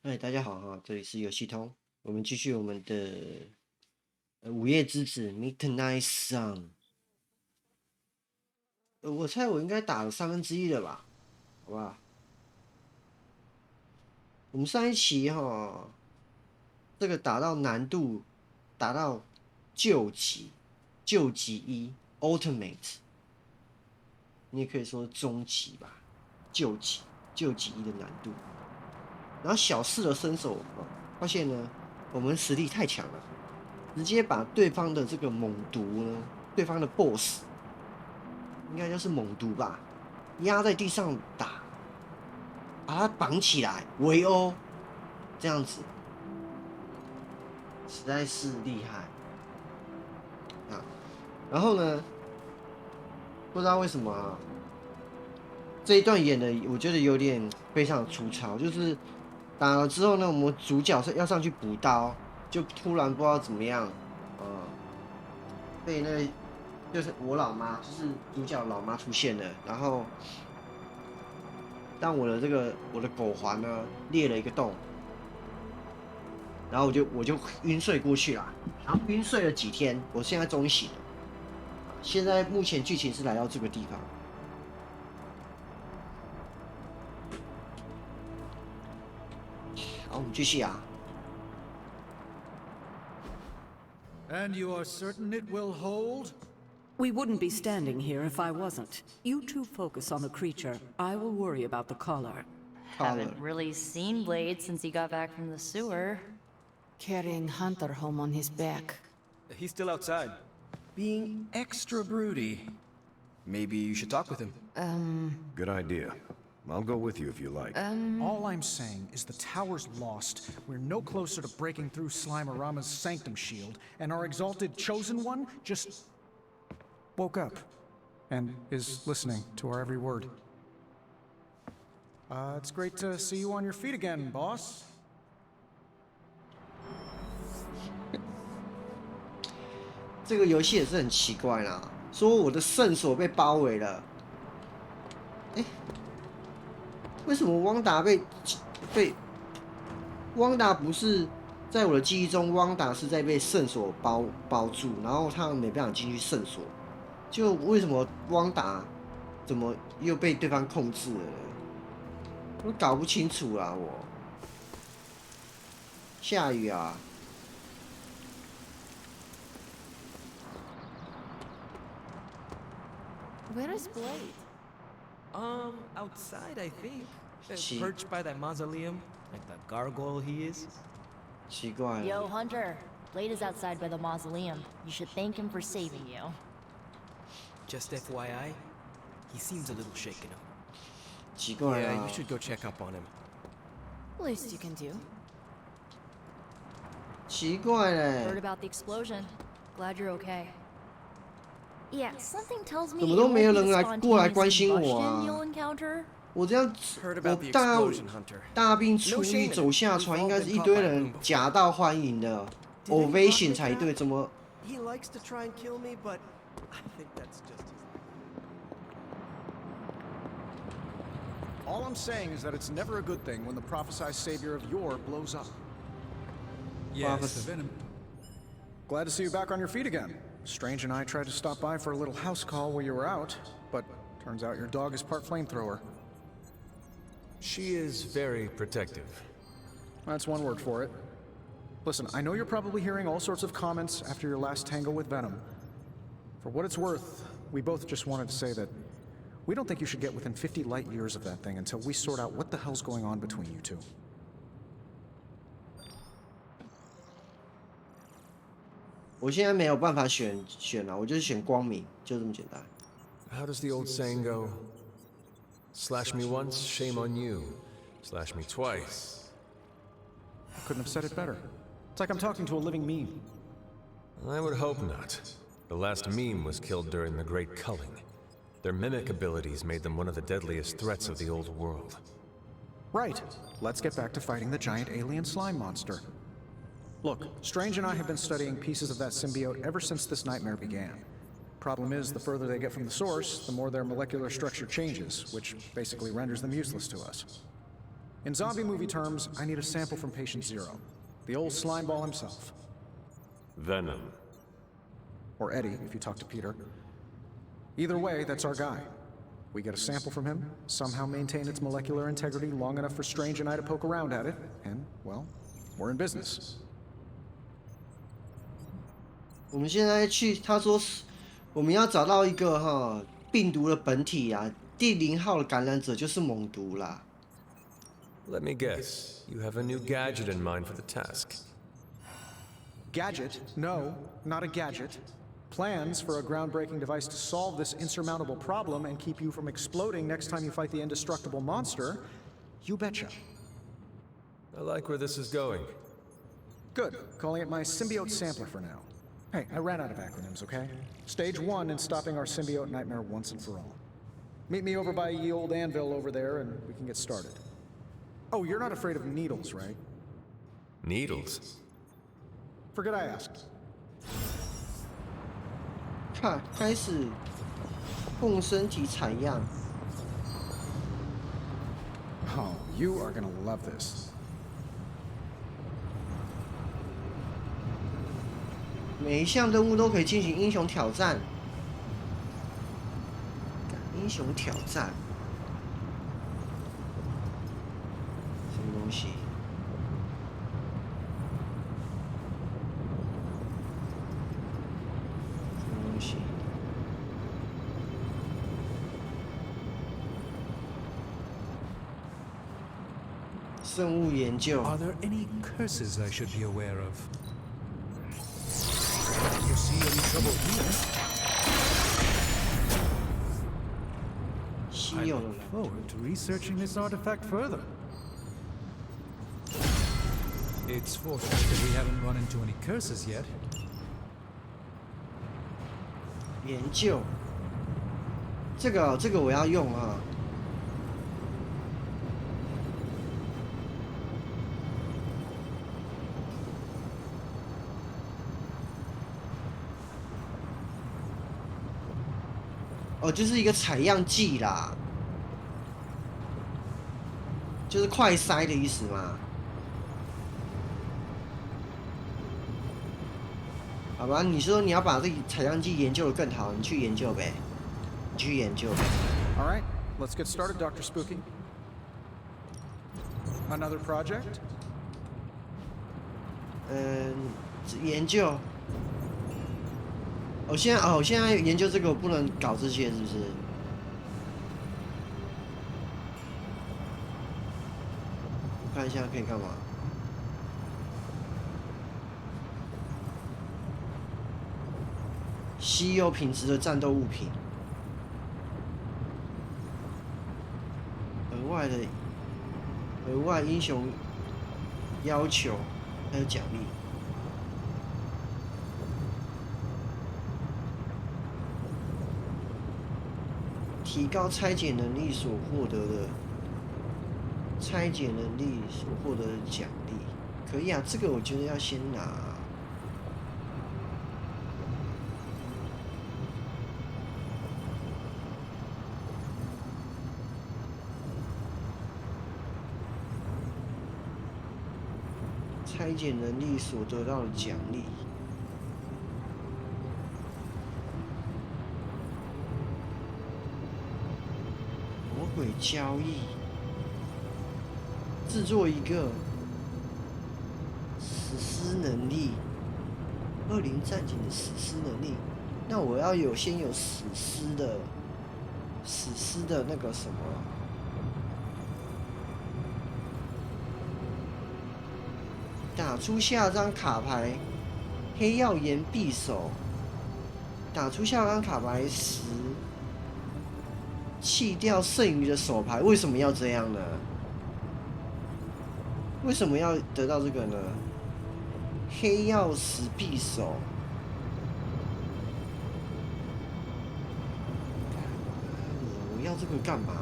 嗨，大家好哈，这里是游戏通，我们继续我们的午夜之子 Midnight Sun。我猜我应该打了1/3了吧？好不好？我们上一期哈，这个打到难度达到救急，救急一 Ultimate，你也可以说终极吧，救急救急一的难度。然后小试了身手发现呢，我们实力太强了，直接把对方的这个猛毒呢，对方的 BOSS 应该就是猛毒吧，压在地上打，把他绑起来围殴，这样子实在是厉害啊。然后呢，不知道为什么啊，这一段演的我觉得有点非常粗糙，就是打了之后呢，我们主角是要上去补刀，就突然不知道怎么样，被那就是我老妈，就是主角老妈出现了，然后让我的狗环呢裂了一个洞，然后我就晕睡过去了，然后晕睡了几天，我现在终于醒了。现在目前剧情是来到这个地方，好，我们继续啊。And you are certain it will hold? We wouldn't be standing here if I wasn't. You two focus on the creature. I will worry about the collar. Haven't really seen Blade since he got back from the sewer. Carrying Hunter home on his back. He's still outside. Being extra broody. Maybe you should talk with him. Good idea. I'll go with you if you like. All I'm saying is the tower's lost. We're no closer to breaking through Slimerama's sanctum shield, and our exalted chosen one just woke up and is listening to our every word. It's great to see you on your feet again, boss. 这个游戏也是很奇怪啦，说我的圣所被包围了，为什么汪达不是在我的记忆中，汪达是在被圣所包住，然后他没办法进去圣所，就为什么汪达怎么又被对方控制了呢？我搞不清楚啦，我下雨啊。Where is Blade? Outside, I think. She- Perched by that mausoleum, like the gargoyle he is. 奇怪了。 Yo, Hunter. Blade is outside by the mausoleum. You should thank him for saving you. Just FYI, he seems a little shaken up. 奇怪 Yeah, 啊 you！should go check up on him. Least you can do. 奇怪 Heard 嘞， about the explosion. Glad you're okay. Yeah, something tells me 怎么 it 都 won't 没有 be 人 the 来过来 spontaneous 关心我 combustion 啊！ you'll encounter. 我这样， Heard 我 about the 大 explosion, Hunter. 大兵出 No 狱 shame 走 in 下 it. 船， We've 应 all 该 been 是一 caught 堆 by a 人 boom before. 夹道欢迎的 Did anyone ovation admit 才对， that? 怎么？ He likes to try and kill me, but I think that's just his. All I'm saying is that it's never a good thing when the prophesied savior of yore blows up. Yes, the venom. Glad to see you back on your feet again. Strange and I tried to stop by for a little house call while you were out, but turns out your dog is part flamethrower. She is very protective. That's one word for it. Listen, I know you're probably hearing all sorts of comments after your last tangle with Venom. For what it's worth, we both just wanted to say that we don't think you should get within 50 light years of that thing until we sort out what the hell's going on between you two. 我现在没有办法选了，我就是选光明，就这么简单。 How does the old saying go? Slash me once, shame on you. Slash me twice. Couldn't have said it better. It's like I'm talking to a living meme. I would hope not. The last meme was killed during the Great Culling. Their mimic abilities made them one of the deadliest threats of the old world. Right. Let's get back to fighting the giant alien slime monster. Look, Strange and I have been studying pieces of that symbiote ever since this nightmare began. Problem is, the further they get from the source, the more their molecular structure changes, which basically renders them useless to us. In zombie movie terms, I need a sample from Patient Zero, the old slime ball himself. Venom. Or Eddie, if you talk to Peter. Either way, that's our guy. We get a sample from him, somehow maintain its molecular integrity long enough for Strange and I to poke around at it, and, well, we're in business. 我们现在去，他说我们要找到一个病毒的本体啊，第0号的感染者就是猛毒啦。Let me guess. You have a new gadget in mind for the task. Gadget? No, not a gadget. Plans for a groundbreaking device to solve this insurmountable problem and keep you from exploding next time you fight the indestructible monster? You betcha. I like where this is going. Good. Calling it my symbiote sampler for now. Hey, I ran out of acronyms, okay? Stage 1 in stopping our symbiote nightmare once and for all. Meet me over by ye old anvil over there and we can get started. Oh, you're not afraid of needles, right? Needles? Forget I asked. 看，开始共身体采样。Oh, you are gonna love this. 每一项任务都可以进行英雄挑战。英雄挑战，什么东西？什么东西？生物研究。 Are there any curses I should be aware of? You see any trouble here? 稀 I 有的 look 人。 forward to researching this artifact further. It's fortunate that we haven't run into any curses yet. 研究，这个我要用啊。哦，就是一个采样剂啦，就是快筛的意思嘛。好吧，你说你要把这个采样剂研究得更好，你去研究呗，你去研究呗。 All right, let's get started, Dr. Spooky. Another project? 研究。我现在研究这个，我不能搞这些，是不是？我看一下可以干嘛。稀有品质的战斗物品，额外英雄要求，还有奖励。 提高拆解能力所获得的拆解能力所获得的奖励，可以啊，这个我觉得要先拿。拆解能力所得到的奖励。 魔鬼交易，制作一个史诗能力，20战警的史诗能力，那我要先有史诗的那个什么，打出下张卡牌，黑曜岩匕首，打出下张卡牌时。 弃掉剩余的手牌，为什么要这样呢？为什么要得到这个呢？黑曜石匕首，我要这个干嘛？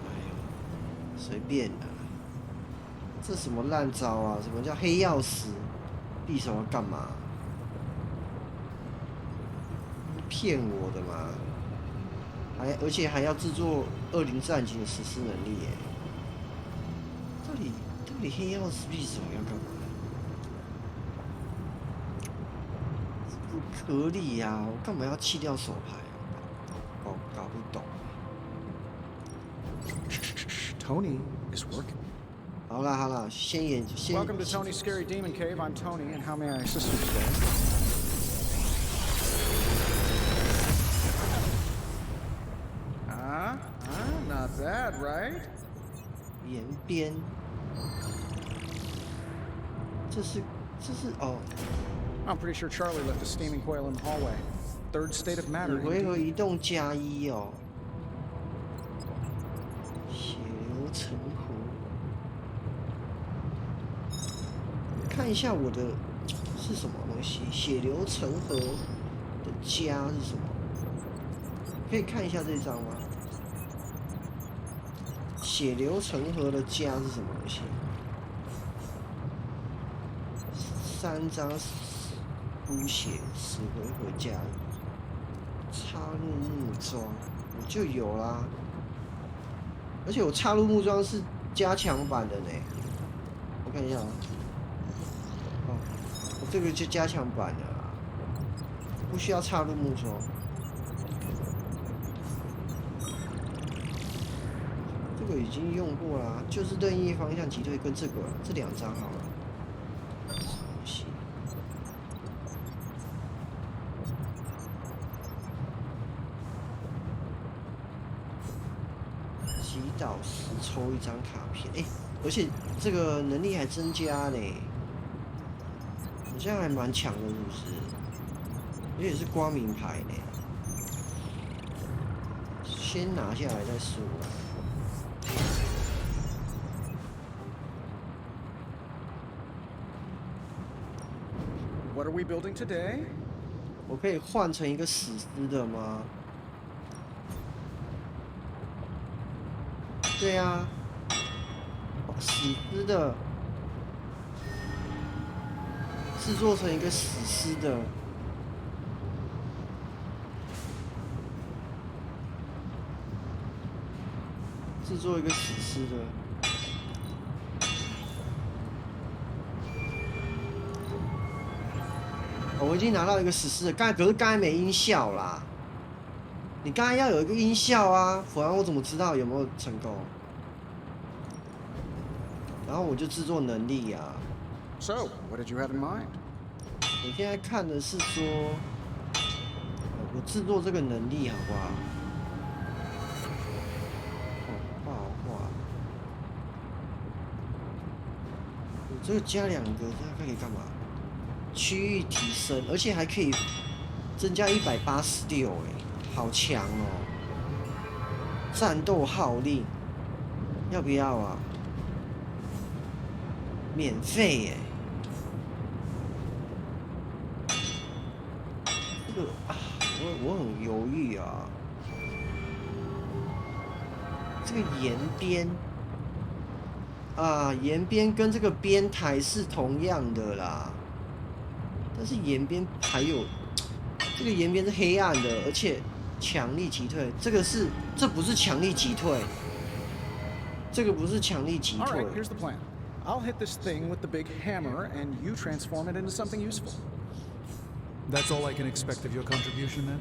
哎呦，随便的，这什么烂招啊？什么叫黑曜石匕首要干嘛？骗我的嘛！而且还要制作20战警的实施能力耶。到底黑曜石匕首要干嘛？不合理呀、我干嘛要弃掉手牌啊？搞不懂。Tony is working. 好啦，先。 Welcome to Tony's Scary Demon Cave. I'm Tony, and how may I assist you today? Not bad, right? 延边，这是哦， I'm pretty sure Charlie left a steaming coil in the hallway. Third state of matter. 回合移动+1哦。血流成河，看一下我的是什么东西？血流成河的加是什么？可以看一下这张吗？血流成河的加是什么东西？3张补血10回合加1，插入木桩我就有啦，而且我插入木桩是加强版的呢。我看一下啊，哦，我这个就加强版的啦，不需要插入木桩。这个已经用过啦，就是任意方向击退跟这2张好了。击倒时抽1张卡片，而且这个能力还增加嘞，好像还蛮强的，是不是？而且是光明牌呢，先拿下来再说。 What are we building today? 我可以换成一个史诗的吗？对啊，史诗的，制作成一个史诗的，制作一个史诗的。 我已经拿到一个史诗了，可是刚才没音效啦。你刚才要有一个音效啊，不然我怎么知道有没有成功？然后我就制作能力呀、啊。So, what did you have in mind? 我现在看的是说，我制作这个能力好不好？画画，我这个加2个，这可以干嘛？ 区域提升，而且还可以增加186，好强哦！战斗号令，要不要啊？免费耶！这个啊，我很犹豫啊。这个沿边啊，沿边跟这个边台是同样的啦。 但是沿边还有这个沿边是黑暗的，而且强力击退，这不是强力击退，这个不是强力击退。All right, here's the plan. I'll hit this thing with the big hammer, and you transform it into something useful. That's all I can expect of your contribution, then?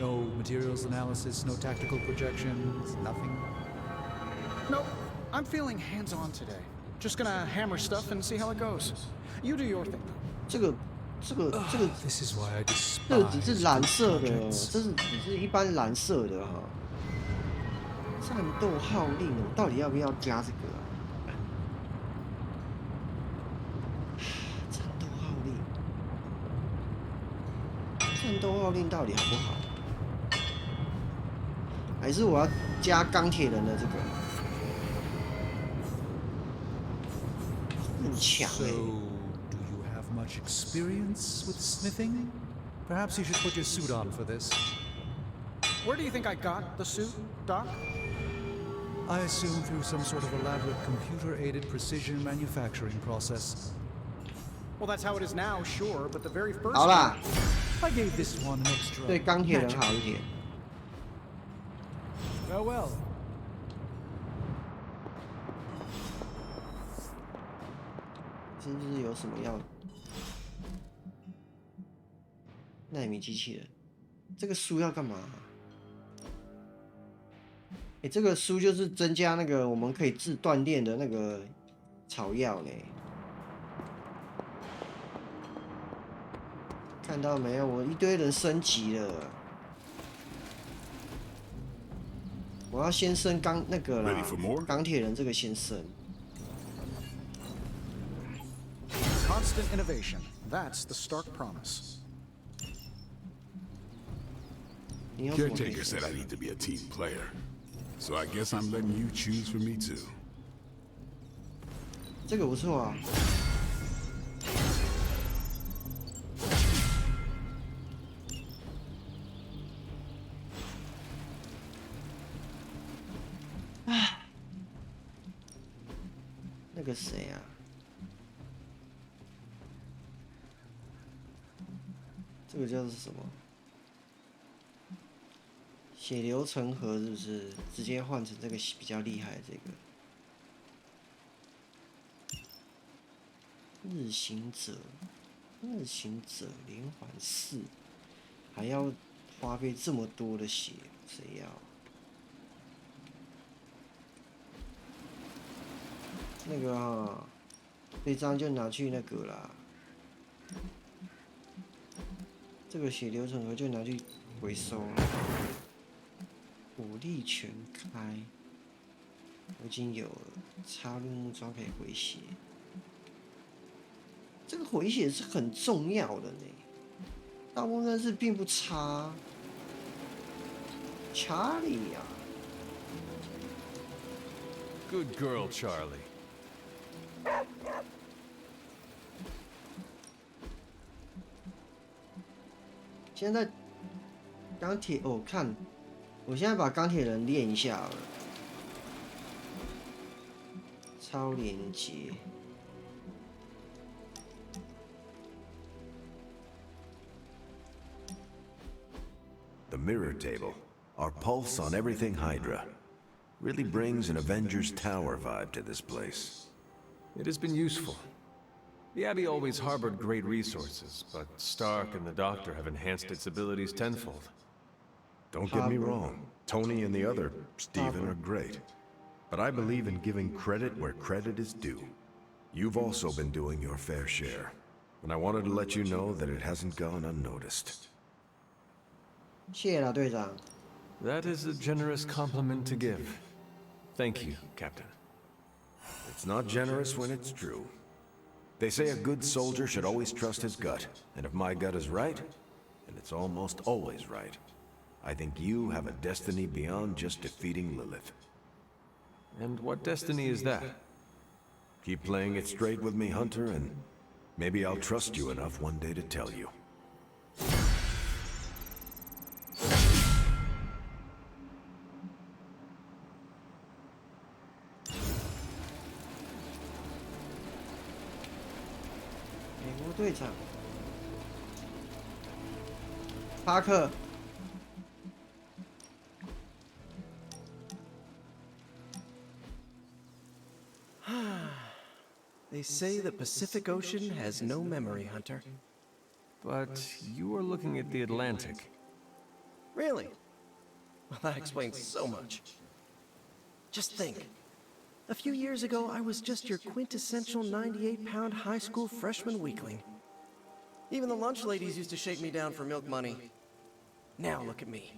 No materials analysis, no tactical projections, nothing? Nope. I'm feeling hands-on today. Just gonna hammer stuff and see how it goes. You do your thing. 这个 This is why I 这个只 despise 是蓝色的， projects. 这是只是一般蓝色的哈。战斗号令，我到底要不要加这个啊？战斗号令，战斗号令到底好不好？还是我要加钢铁人的这个？很强哎、 So, do you have much experience with smithing? Perhaps you should put your suit on for this. Where do you think I got the suit, Doc? I assume through some sort of elaborate computer-aided precision manufacturing process. Well, that's how it is now, sure, but the very first 好啦， I gave this one an extra 对钢铁人 magic. 好一点。Farewell. 是不是有什么要？纳米机器人，这个书要干嘛？这个书就是增加那个我们可以自锻炼的那个草药呢。看到没有？我一堆人升级了。我要先升那个啦，钢铁人这个先升。 Constant innovation. That's the stark promise. Caretaker said I need to be a team player, so I guess I'm letting you choose for me too. 这个不错啊。那个谁啊？ 这个叫做什么？血流成河是不是？直接换成这个比较厉害的这个日行者，日行者连环4，还要花费这么多的血，谁要？那个啊，这张就拿去那个啦。 这个血流成河就拿去回收了。火力全开，我已经有了。插入木桩可以回血，这个回血是很重要的呢。大部分战士并不差。查理呀、Good girl, Charlie. 现在钢铁哦，看，我现在把钢铁人练一下好了。超连接， The mirror table, our pulse on everything Hydra, really brings an Avengers Tower vibe to this place. It has been useful. The Abbey always harbored great resources, but Stark and the Doctor have enhanced its abilities tenfold. Don't get me wrong, Tony and the other, Stephen, are great. But I believe in giving credit where credit is due. You've also been doing your fair share, and I wanted to let you know that it hasn't gone unnoticed. 谢谢啦，队长。 That is a generous compliment to give. Thank you, Captain. It's not generous when it's true. They say a good soldier should always trust his gut, and if my gut is right, and it's almost always right, I think you have a destiny beyond just defeating Lilith. And what destiny is that? Keep playing it straight with me, Hunter, and maybe I'll trust you enough one day to tell you. 美国队长，巴克。 They say the Pacific Ocean has no memory, Hunter. But you are looking at the Atlantic. Really? Well, that explains so much. Just think. A few years ago, I was just your quintessential 98-pound high school freshman weakling. Even the lunch ladies used to shake me down for milk money. Now look at me.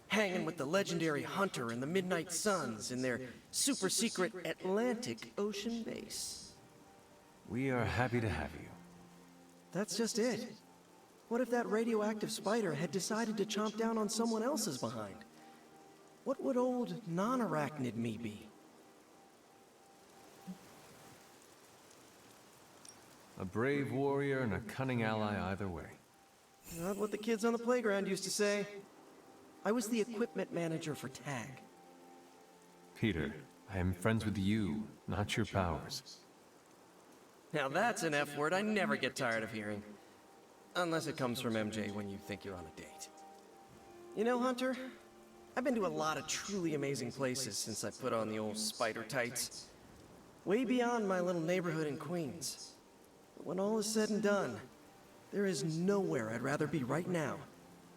Hanging with the legendary Hunter and the Midnight Suns in their super-secret Atlantic Ocean base. We are happy to have you. That's just it. What if that radioactive spider had decided to chomp down on someone else's behind? What would old non-arachnid me be? A brave warrior and a cunning ally either way. Not what the kids on the playground used to say. I was the equipment manager for TAG. Peter, I am friends with you, not your powers. Now that's an F word I never get tired of hearing. Unless it comes from MJ when you think you're on a date. You know, Hunter, I've been to a lot of truly amazing places since I put on the old spider tights. Way beyond my little neighborhood in Queens. But when all is said and done, there is nowhere I'd rather be right now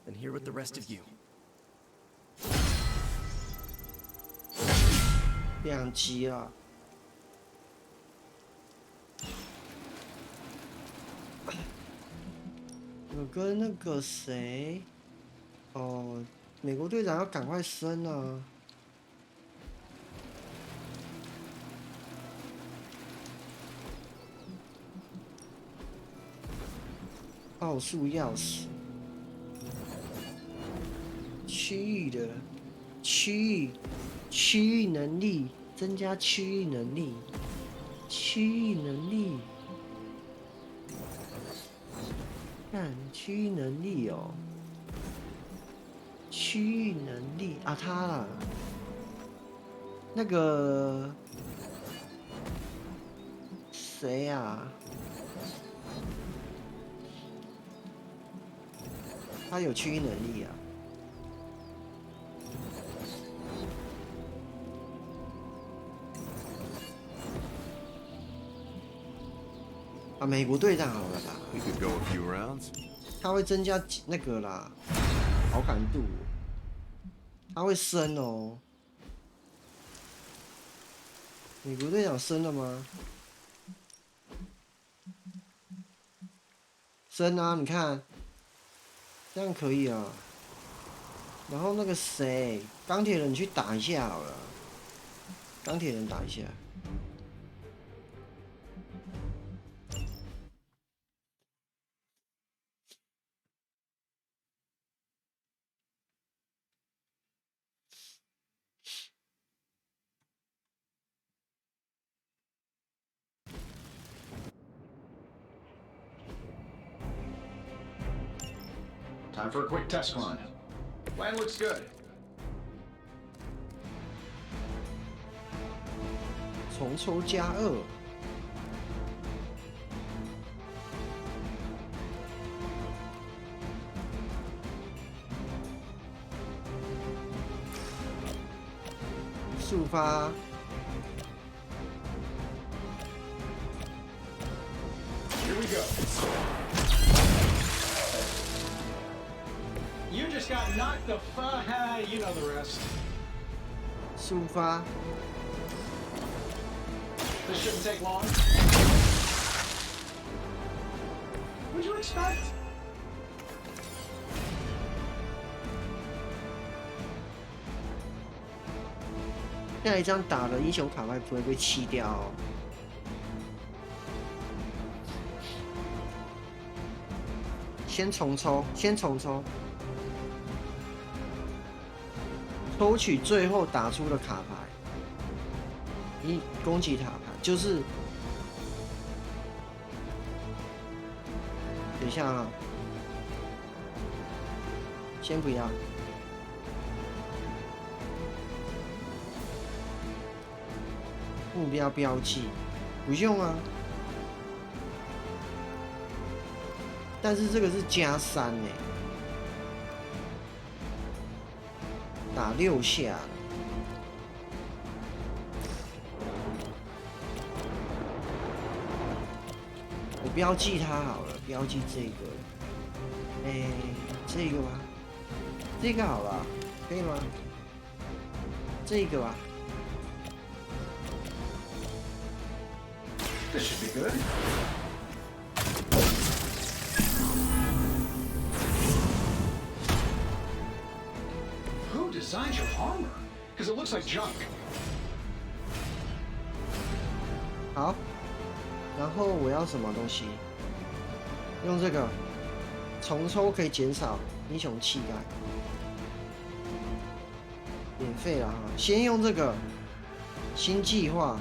than here with the rest of you. 两集啊！有跟那个谁，哦，美国队长要赶快升啊！奥数钥匙，区域能力，增加区域能力，看区域能力哦，区域能力啊，他啦，那个谁呀？他有区域能力啊。啊，美国队长好了啦。We could go a few rounds. 它会增加那个啦，好感度，它会升哦。美国队长升了吗？升啊，你看，这样可以啊。然后那个谁，钢铁人去打一下好了，钢铁人打一下。Time for a quick test run. Plan looks good. 重抽加2。速发。Here we go. You just got knocked the fuck. You know the rest. 速发。This shouldn't take long. What'd you expect? 下一张打的英雄卡牌不会被弃掉哦。先重抽，抽取最后打出的卡牌。一攻击塔牌就是，等一下啊，先不要。目标标记不用啊，但是这个是加3欸，打6下。我标记它好了，标记这个，这个吧，这个好了，可以吗？这个吧。This should be good. Who designed your armor? Because it looks like junk. 好，然后我要什么东西？用这个重抽可以减少英雄气概，免费了哈。先用这个新计划。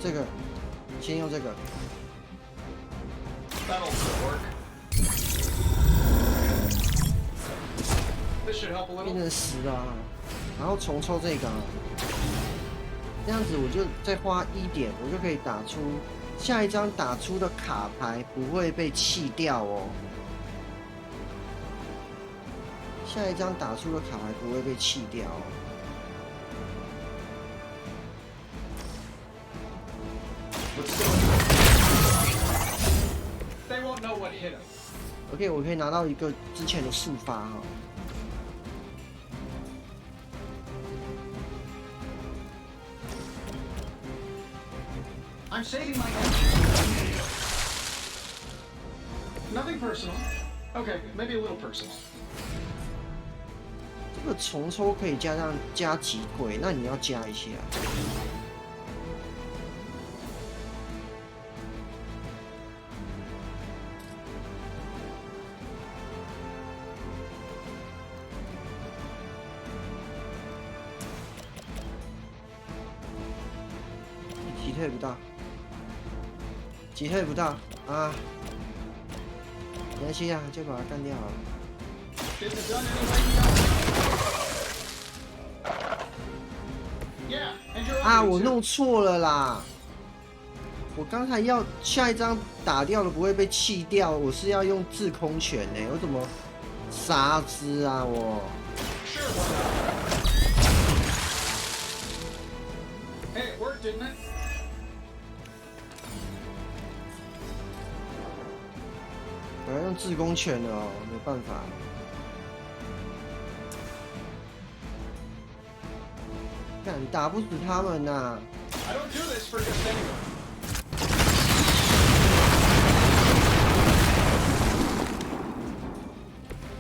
这个，先用这个。That'll work. This should help a 变 little. 成10啊，然后重抽这个啊，这样子我就再花1点，我就可以打出下一张打出的卡牌不会被弃掉哦。下一张打出的卡牌不会被弃掉哦。OK， 我可以拿到一个之前的速发哈。I'm saving my Nothing personal. Okay, maybe a little personal. 这个重抽可以加几鬼，那你要加一下。击退不到，击退不到啊！没关系啊，就把它干掉了。啊！我弄错了啦！我刚才要下一张打掉了不会被弃掉，我是要用制空拳呢、我怎么傻子啊我Hey, it worked, didn't it? 我要用制空拳了哦，没办法。干打不死他们呐、I don't do this for just anyone.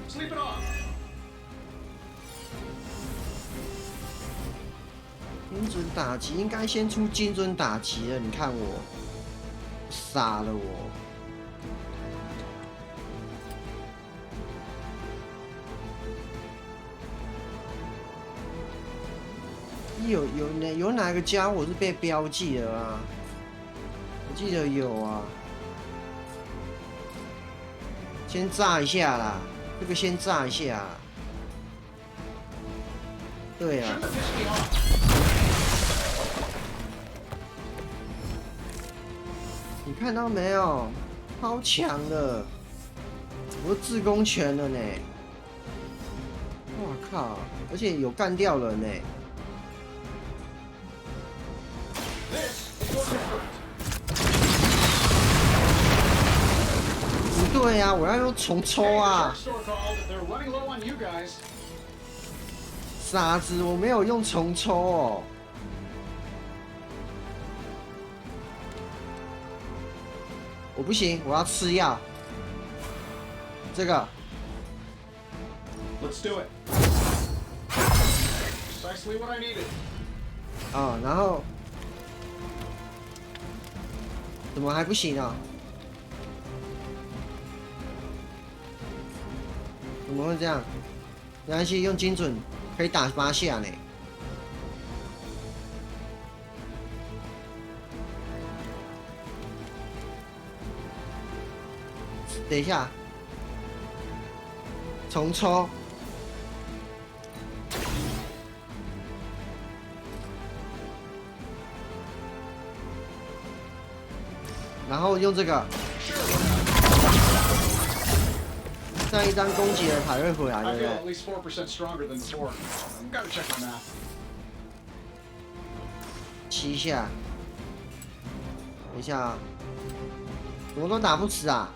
Sleep it off. 精准打击应该先出精准打击了，你看我傻了我。有哪个家伙是被标记了啊？我记得有啊。先炸一下啦，这个先炸一下啦。对啊。你看到没有？超强的，我制空拳了呢。我靠！而且有干掉人呢。不对啊，我要用重抽啊！傻子，我没有用重抽哦。我不行，我要吃药。这个。Let's do it. Precisely what I needed. 啊，然后怎么还不行啊？怎么会这样？没关系，用精准可以打8下呢。等一下，重抽。然后用这个，上一张攻击的牌会回来，对不对？7下，等一下啊，怎么都打不死啊！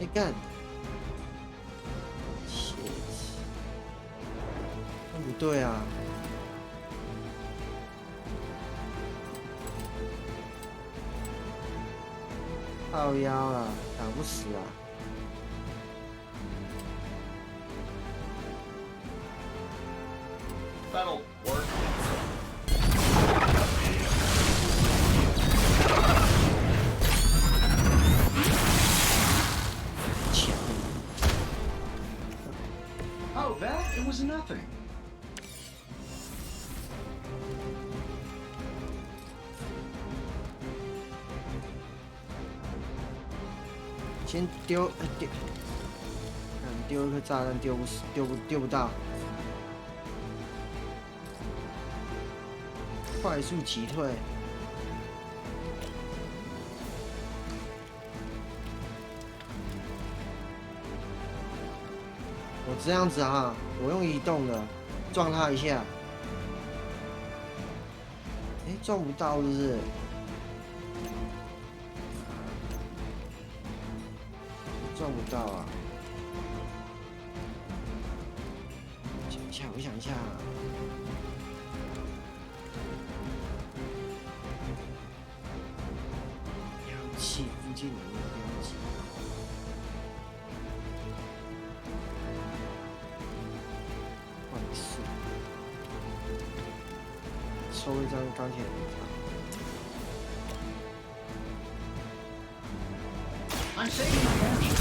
哎干，那不对啊！靠腰了，打不死啊！强。Oh, that? It was nothing. 先丢，丢一颗炸弹丢不死，丢不到。快速击退。我这样子哈，我用移动的撞他一下，哎，撞不到是不是？撞不到啊！我想一下，氧气附近有没有标记？快速，抽一张钢铁人卡。I'm saving my energy.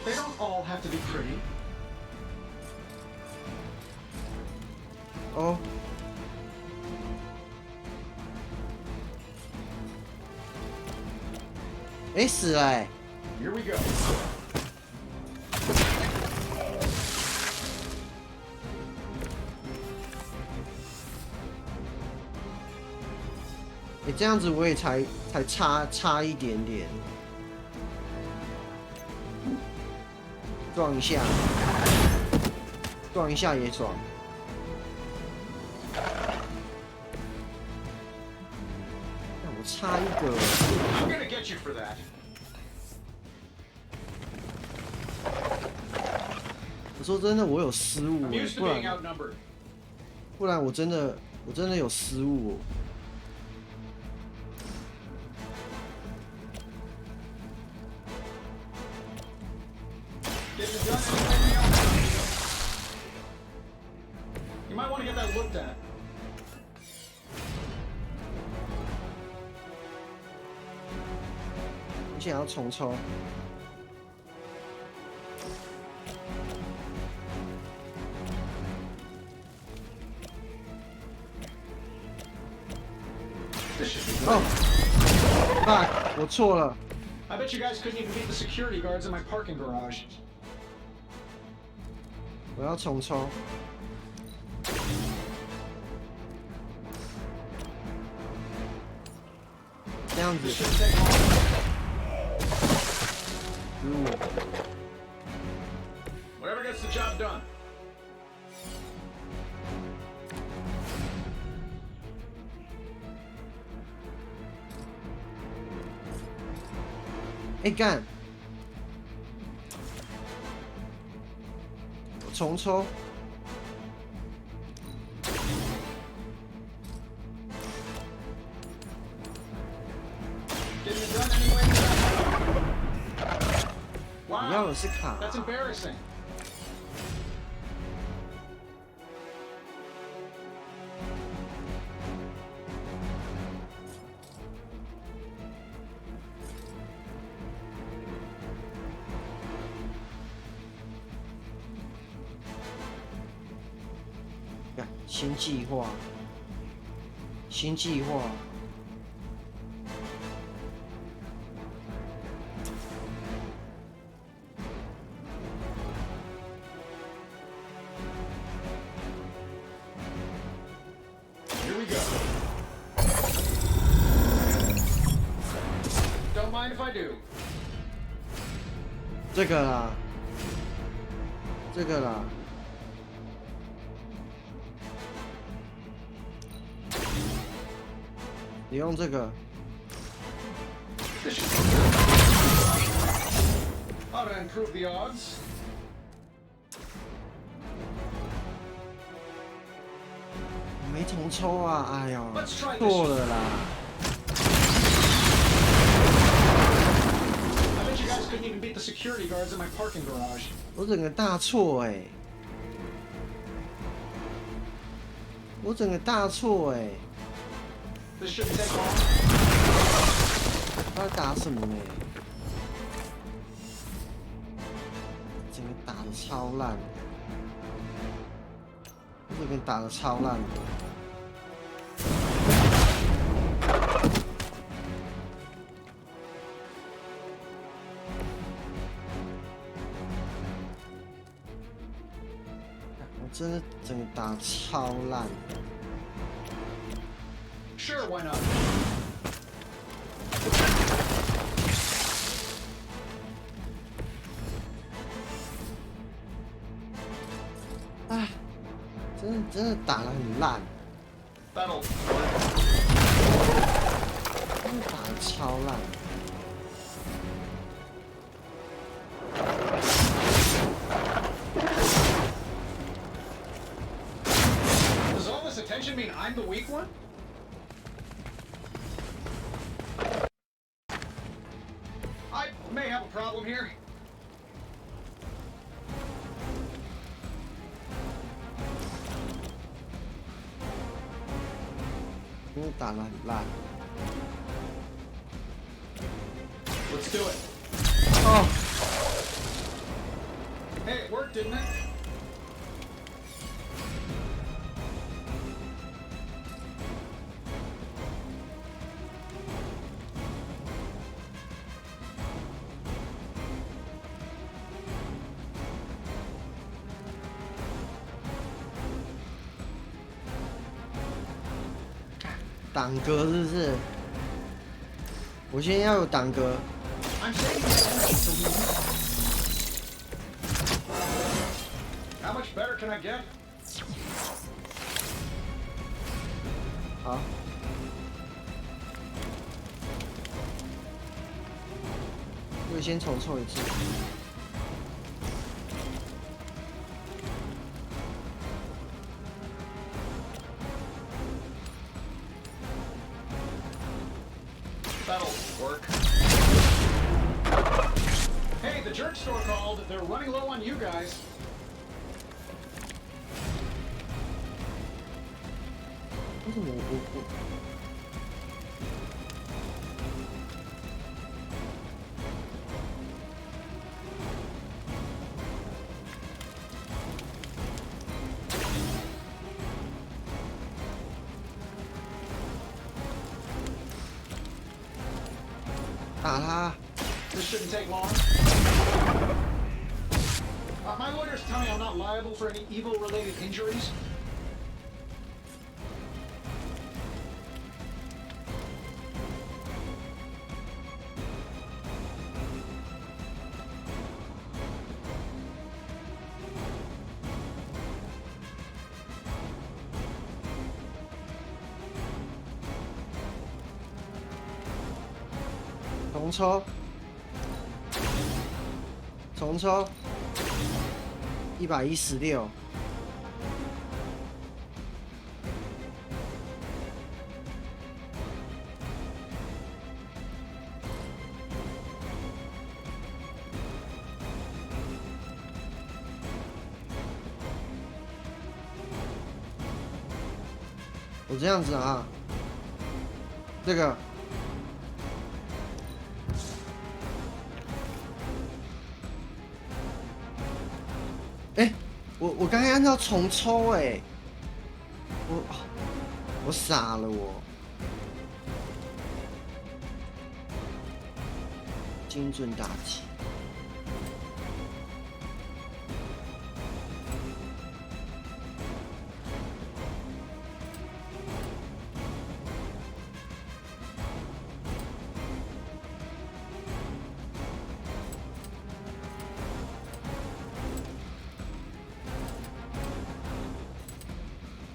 They don't all have to be pretty. 哦，哎，死了哎！ Here we go. 哎，这样子我也才差一点点，撞一下，撞一下也爽。那我差一个。I'm gonna get you for that. 我说真的，我有失误 I'm 欸， used to being outnumbered. 不然我真的有失误哦。 You might want to get that looked at. 我想要重抽。哦 ，fuck， 我错了。 I bet you guys couldn't even beat the security guards in my parking garage. 我要重抽。这样子。Whatever gets the job done. 哎干！我重抽。你要的是卡。That's embarrassing. 新计划，新计划。Here we go. Don't mind if I do. 这个啦，这个啦。 你用这个。Ought to improve the odds. 没重抽啊！哎呦， Let's try this. 错了啦！ I bet you guys couldn't even beat the security guards in my parking garage. 我整个大错哎！我整个大错哎！ This shouldn't take long. 他在打什么呢？整个打的超烂，这边打的超烂的。我真的整个打超烂的。Sure, why not? 哎，真的打得很烂， Battle. 真的打得超烂。 Does all this attention mean I'm the weak one? I may have a problem here. 真的打得很烂。 Let's do it. 哦， Hey, it worked, didn't it? 挡格是不是？我现在要有挡格。 I'm saving the energy so we use it. How much better can I get? 好。我先重凑一次。 That'll work. Hey, the jerk store called. They're running low on you guys. 为什么我？打他！ This shouldn't take long. My lawyers tell me I'm not liable for any evil-related injuries. 重抽，重抽，116。我这样子啊，这个。 我刚才按照重抽哎，我傻了我，精准打击。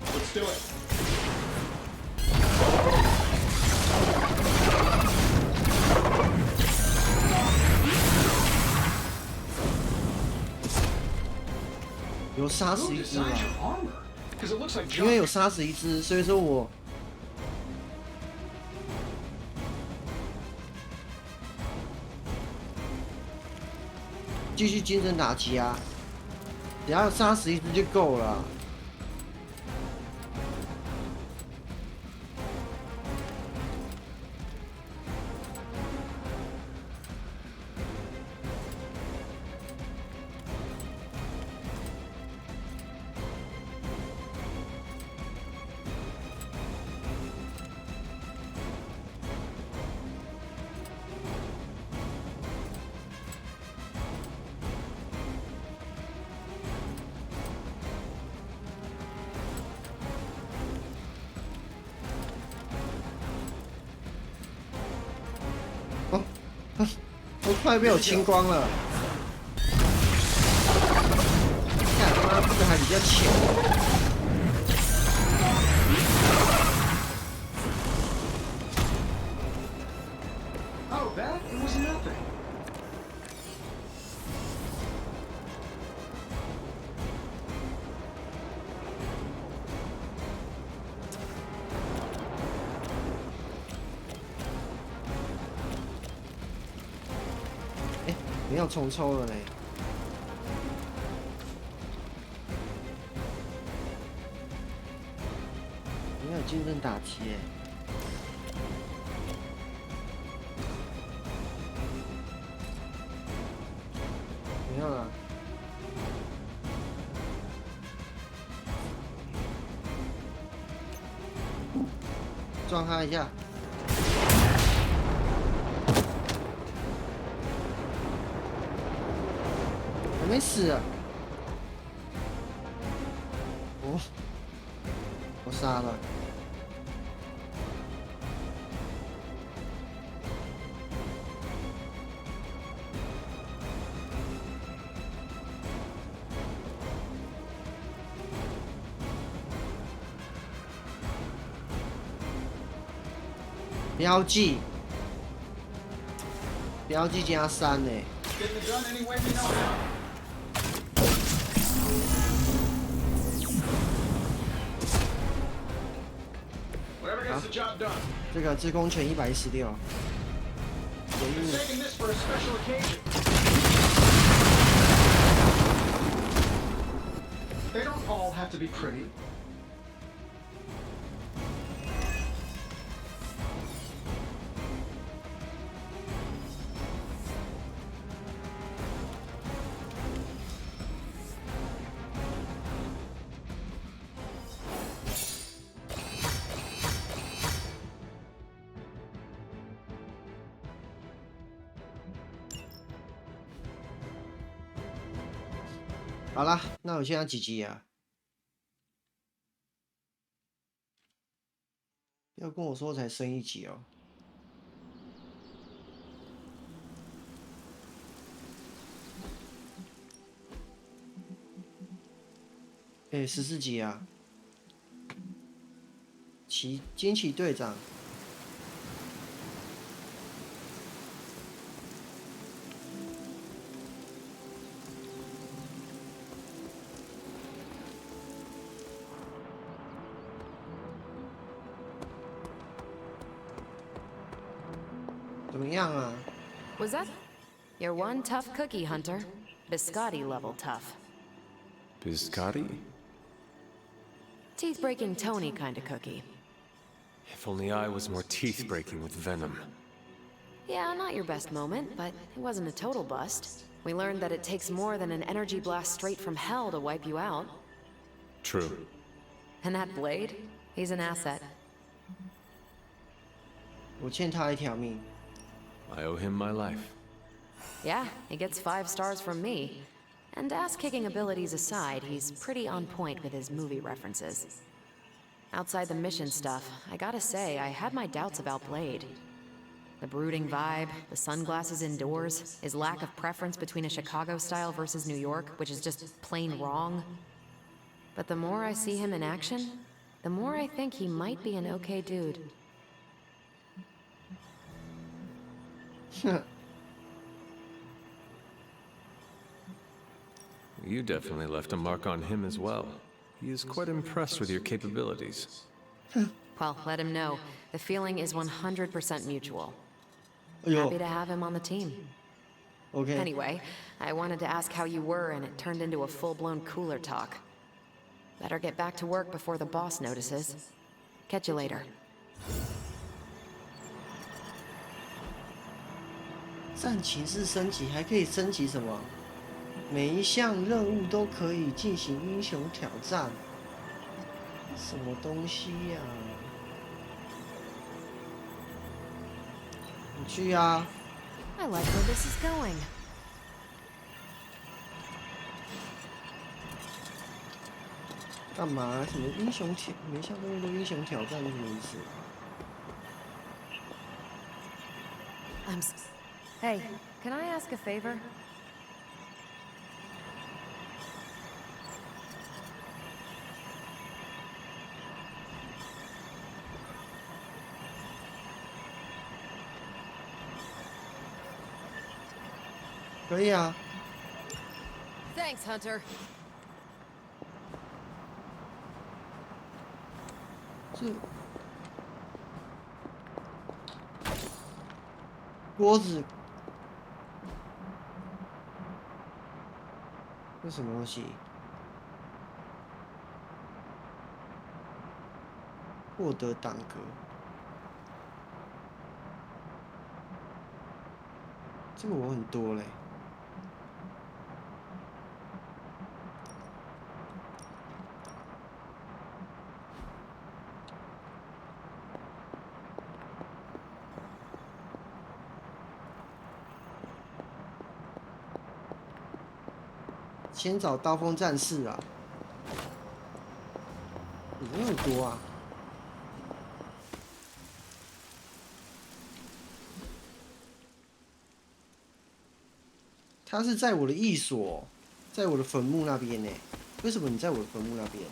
Let's do it. 有杀死一只啊！ Because it looks like 因为 junk. 有杀死一只，所以说我继续精神打击啊！只要杀死一只就够了。都快被我清光了。看他妈这个还比较浅。Oh, that? It was nothing. 没有重抽了嘞。没有竞争打击耶。没有了。撞他一下。还没死啊！哦，我杀了。标记，标记加3呢。好，这个自攻权116。They don't all have to be pretty. 好了，那我现在几集啊？要跟我说才升1级哦。14集啊。惊奇队长。怎么样啊？ Was that? You're one tough cookie, Hunter. Biscotti level tough. Biscotti? Teeth-breaking Tony kind of cookie. If only I was more teeth-breaking with venom. Yeah, not your best moment, but it wasn't a total bust. We learned that it takes more than an energy blast straight from hell to wipe you out. True. And that blade? He's an asset. 我欠他1条命。 I owe him my life. Yeah, he gets 5 stars from me. And ass-kicking abilities aside, he's pretty on point with his movie references. Outside the mission stuff, I gotta say, I had my doubts about Blade. The brooding vibe, the sunglasses indoors, his lack of preference between a Chicago style versus New York, which is just plain wrong. But the more I see him in action, the more I think he might be an okay dude. You definitely left a mark on him as well. He is quite impressed with your capabilities. Well, let him know. The feeling is 100% mutual. Happy to have him on the team. Okay. Anyway, I wanted to ask how you were, and it turned into a full-blown cooler talk. Better get back to work before the boss notices. Catch you later. 战骑士升级还可以升级什么？每一项任务都可以进行英雄挑战。什么东西呀、你去啊！ I like where this is going. 干嘛？什么英雄挑？每项任务都英雄挑战是什么意思？ Hey, can I ask a favor?可以啊。 Thanks, Hunter. 这锅子，这什么东西？获得档格。这个我很多嘞。先找刀锋战士啊！怎么那么多啊？他是在我的寓所，在我的坟墓那边呢。为什么你在我的坟墓那边？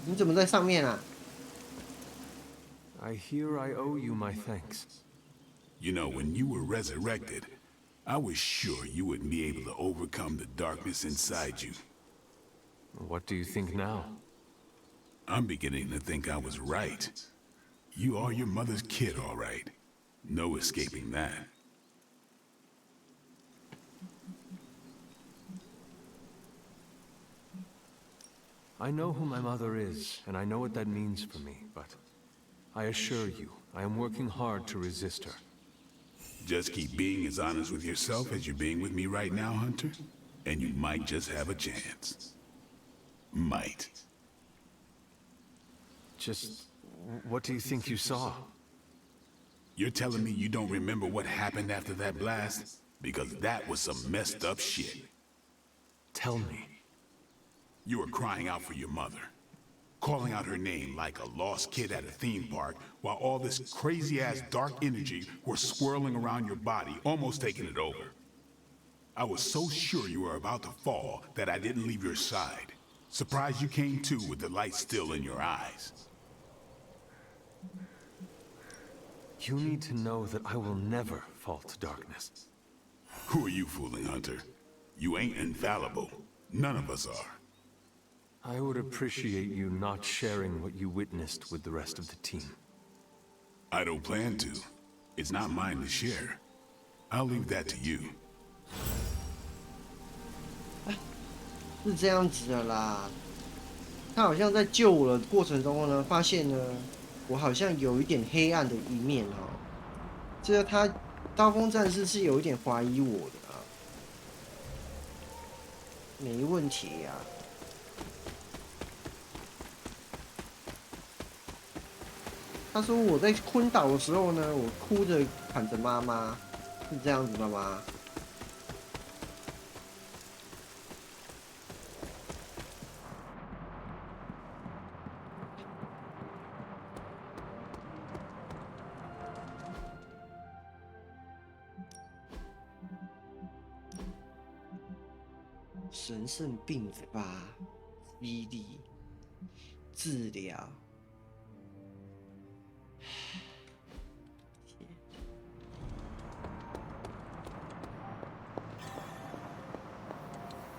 你怎么在上面啊？ I hear I owe you my thanks. You know, when you were resurrected, I was sure you wouldn't be able to overcome the darkness inside you. What do you think now? I'm beginning to think I was right. You are your mother's kid, all right. No escaping that. I know who my mother is, and I know what that means for me, but I assure you, I am working hard to resist her. Just keep being as honest with yourself as you're being with me right now, Hunter, and you might just have a chance. Might. Just... what do you think you saw? You're telling me you don't remember what happened after that blast? Because that was some messed up shit. Tell me. You were crying out for your mother. Calling out her name like a lost kid at a theme park, while all this crazy-ass dark energy was swirling around your body, almost taking it over. I was so sure you were about to fall that I didn't leave your side. Surprised you came to with the light still in your eyes. You need to know that I will never fall to darkness. Who are you fooling, Hunter? You ain't infallible. None of us are. I would appreciate you not sharing what you witnessed with the rest of the team. I don't plan to. It's not mine to share. I'll leave that to you. 是这样子的啦。他好像在救我的过程中呢，发现呢，我好像有一点黑暗的一面哦。这个他刀锋战士是有一点怀疑我的啊。没问题呀、啊。 他说我在昏倒的时候呢，我哭着喊着妈妈，是这样子的吗？神圣病发，激励，治疗。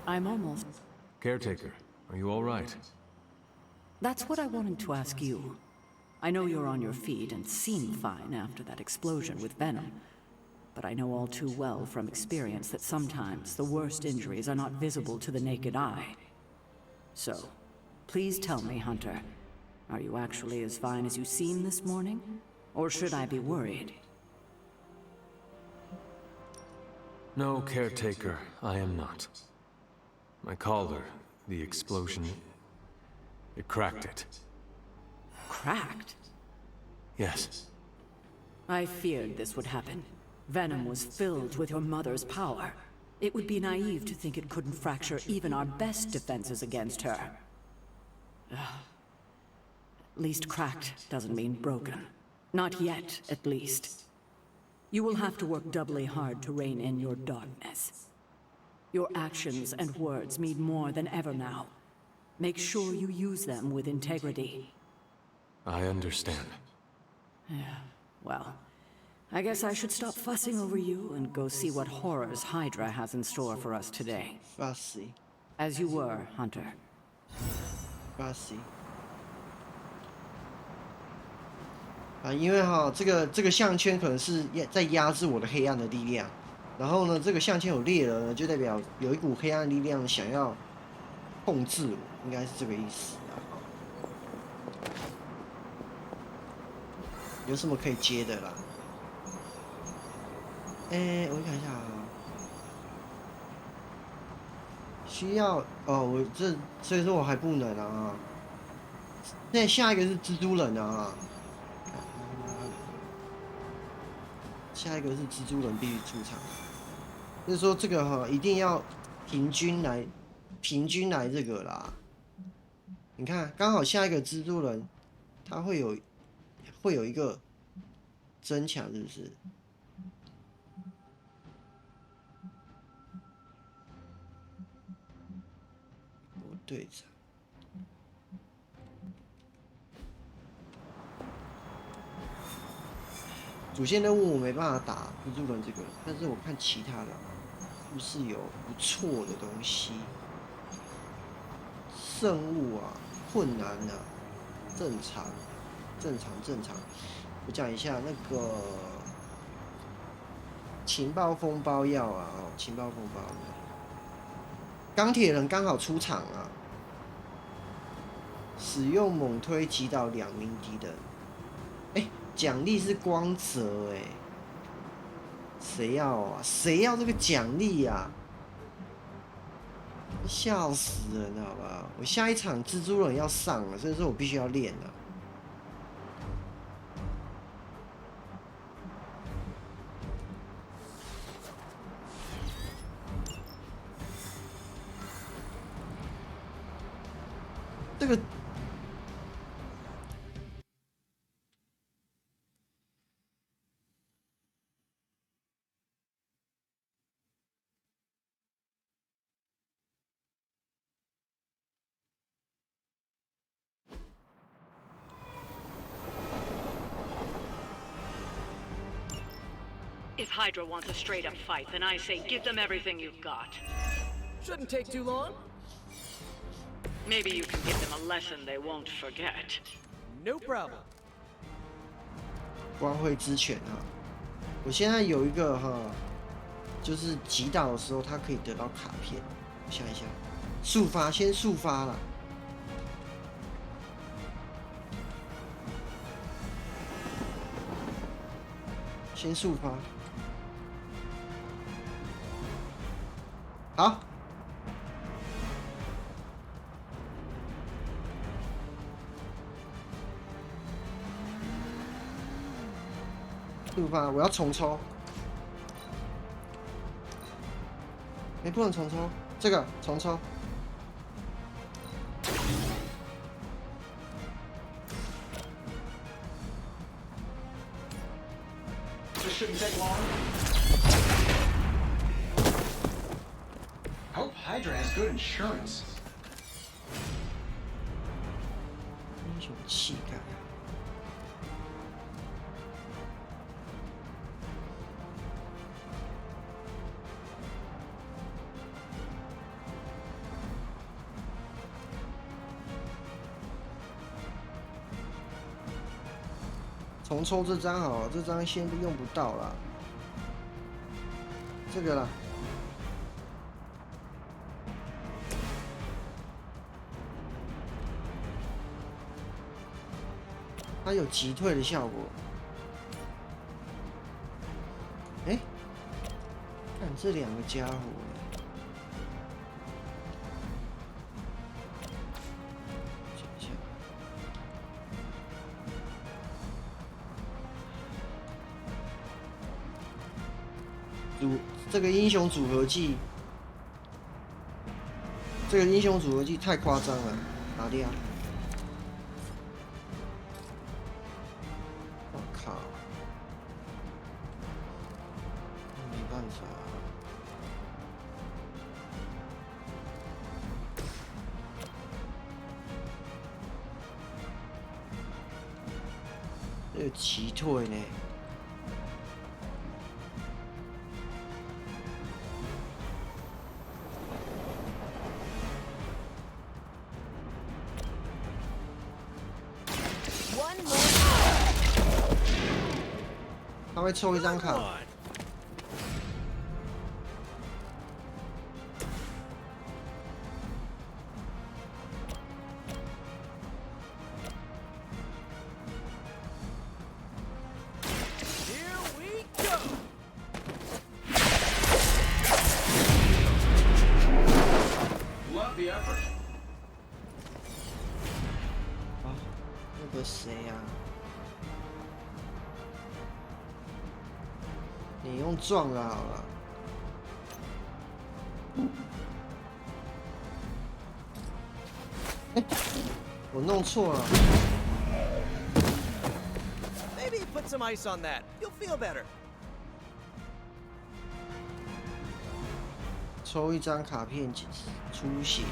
I'm almost... Caretaker, are you all right? That's what I wanted to ask you. I know you're on your feet and seem fine after that explosion with Venom. But I know all too well from experience that sometimes the worst injuries are not visible to the naked eye. So, please tell me, Hunter, are you actually as fine as you seem this morning? Or should I be worried? No, Caretaker, I am not. My collar, the explosion, it cracked it. Cracked? Yes. I feared this would happen. Venom was filled with your mother's power. It would be naive to think it couldn't fracture even our best defenses against her. At least cracked doesn't mean broken. Not yet, at least. You will have to work doubly hard to rein in your darkness. Your actions and words mean more than ever now. Make sure you use them with integrity. I understand. Yeah, well, I guess I should stop fussing over you and go see what horrors Hydra has in store for us today. Fussy. As you were, Hunter. Fussy. 啊，因为哈，这个项圈可能是在压制我的黑暗的力量，然后呢，这个项圈有裂了呢，就代表有一股黑暗力量想要控制我，应该是这个意思啊。有什么可以接的啦？我看一下啊，需要哦，所以说我还不能啊。那下一个是蜘蛛人啊。 下一个是蜘蛛人必须出场，就是说这个哈一定要平均来这个啦。你看，刚好下一个蜘蛛人，他会有一个增强，是不是？我队长。 主线任务我没办法打蜘蛛人这个，但是我看其他的是不是有不错的东西？圣物啊，困难啊，正常。我讲一下那个情报风包药啊，哦，情报风包药。钢铁人刚好出场啊，使用猛推击倒2名敌人。奖励是光泽谁要啊？谁要这个奖励啊？笑死人了，好不好？我下一场蜘蛛人要上了，所以说我必须要练了。这个。 If Hydra wants a straight-up fight, then I say give them everything you've got. Shouldn't take too long. Maybe you can give them a lesson they won't forget. No problem. 光辉之拳哈，我现在有一个哈，就是击倒的时候，它可以得到卡片。我想一下，速发先速发了。 先速发，好，速发，我要重抽，不能重抽，这个重抽。 Shouldn't take long. Hope Hydra has good insurance. 英雄气概。重抽这张好了，这张先用不到啦。这个啦，它有击退的效果。看这两个家伙。这个英雄组合技，这个英雄组合技太夸张了，打掉！我靠，没办法。这个急退呢？ 他会抽一张卡。啊，那个谁呀？ 你用撞的好了。我弄错了。Maybe put some ice on that. You'll feel better. 抽一张卡片出血。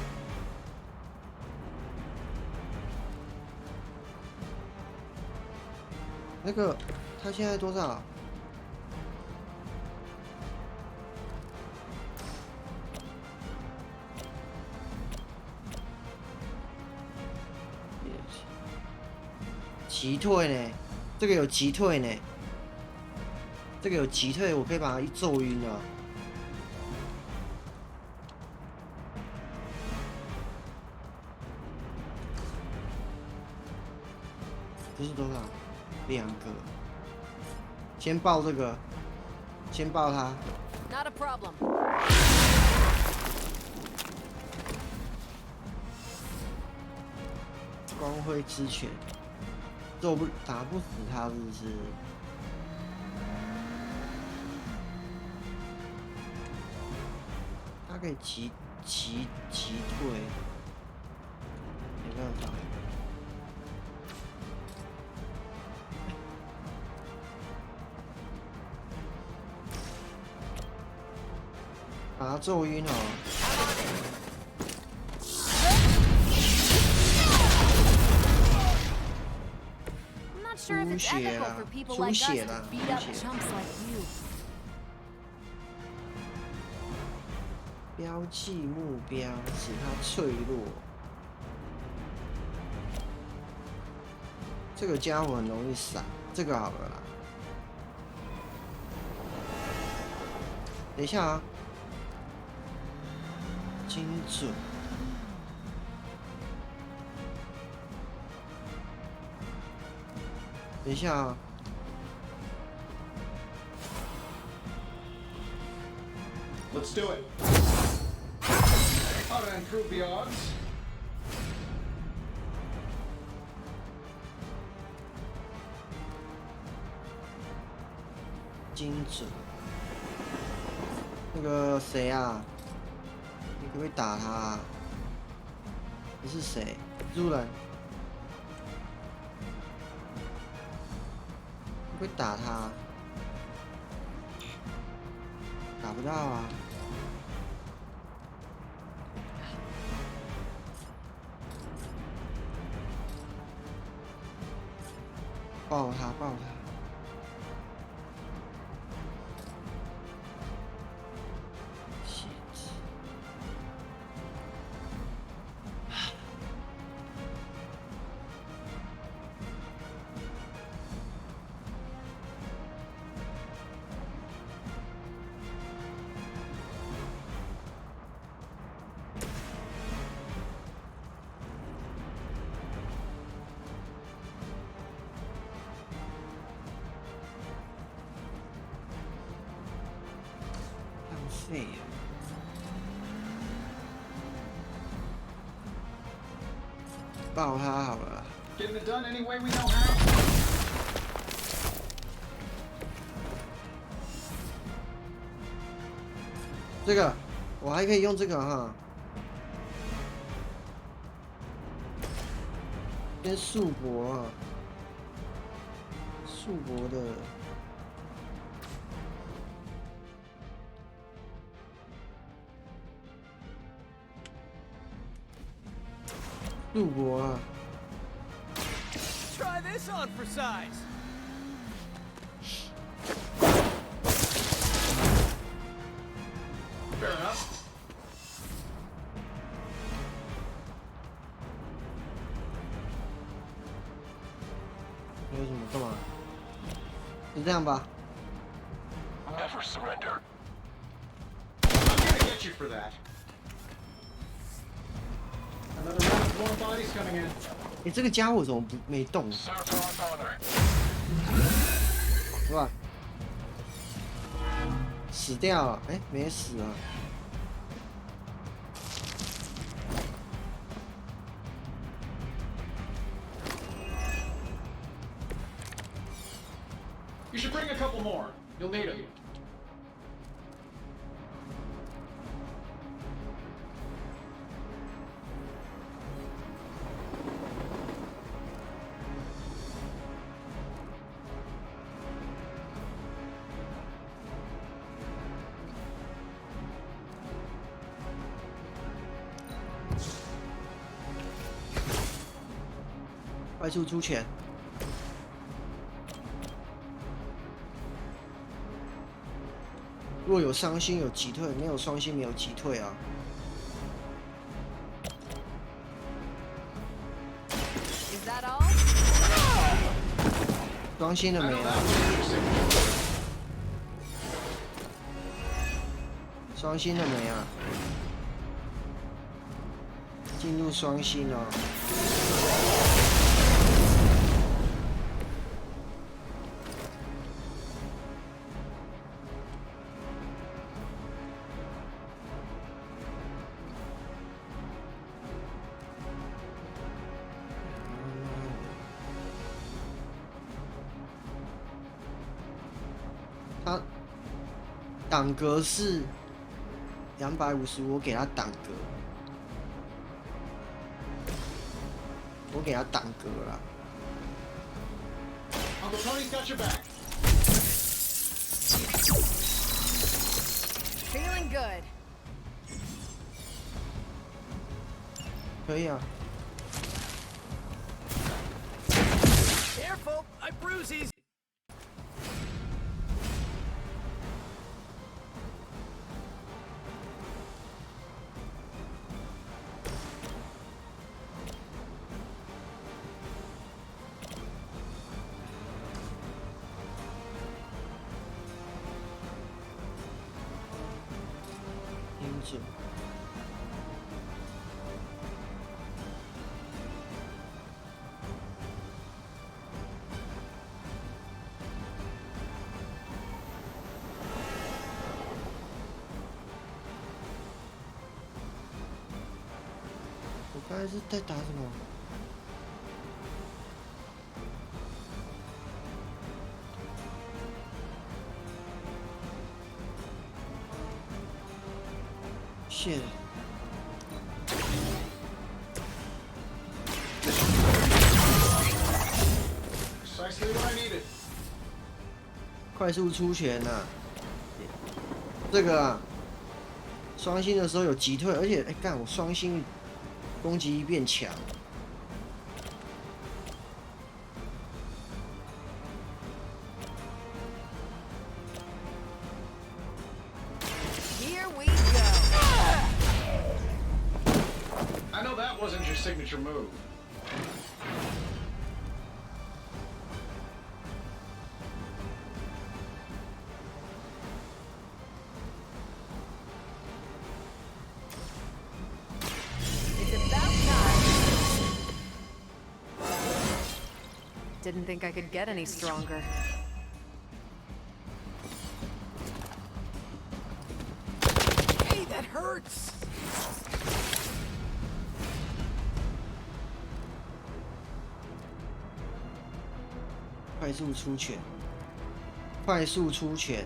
那个，他现在多少？ 急退呢？这个有急退呢？这个有急退，我可以把它一揍晕了。这是多少？2个。先爆这个，先爆它。Not a problem. 光辉之拳。 打不死他，是不是？他可以急退，没办法。把他揍晕哦。 Sure if it's ethical for people like us to beat up chumps like you. 标记目标，使它脆弱。这个家伙很容易闪，这个好了啦。等一下啊，精准。 等一下啊！ Let's do it. How to improve the odds? 精准。那个谁啊？你可不可以打他啊？你是谁？路人。 会打他，打不到啊！爆他，爆他！废呀！爆他好了。Getting it done any way we know how. 等这个我还可以用这个哈，先束缚啊，束缚的。束缚啊。 Try this on for size. Fair enough. 还有什么干嘛？就这样吧。 Never surrender. I'm gonna get you for that. Another round of more bodies coming in. 哎，这个家伙怎么没动？是吧？死掉了？哎，没死啊。 You should bring a couple more. You'll need them. .快速出拳！若有伤心有击退，没有伤心没有击退啊。伤心了没啊？伤心了没啊？进入双星了。 它档格是255，我给它档格，我给它档格了。Uncle Tony's got your back. Feeling good. 可以啊。 Careful, I bruise these. 停止。我刚才是在打什么？shit！ Precisely what I needed. 快速出拳呐、啊！这个啊，双星的时候有击退，而且哎干，我双星攻击力变强。 I know that wasn't your signature move. It's about time. Didn't think I could get any stronger. Hey, that hurts. 快速出拳，快速出拳。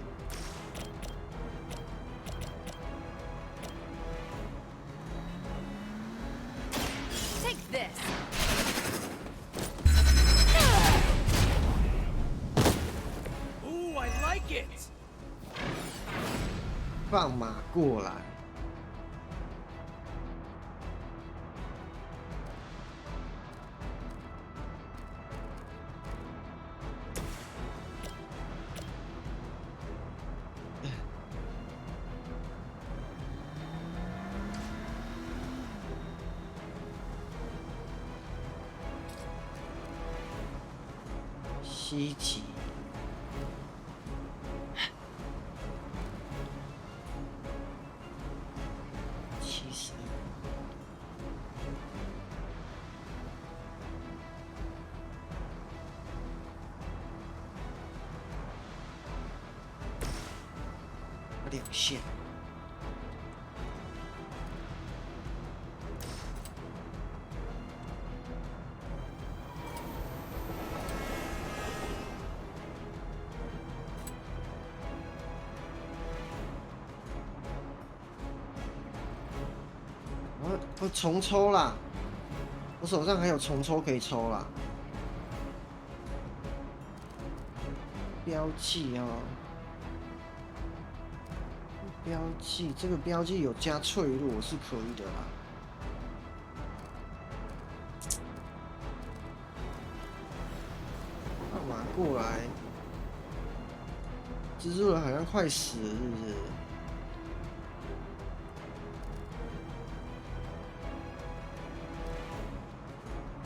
放马过来。稀奇。70。2线。我重抽啦！我手上还有重抽可以抽啦。标记哦，标记这个标记有加脆弱是可以的啦。干嘛过来？蜘蛛人好像快死了，是不是？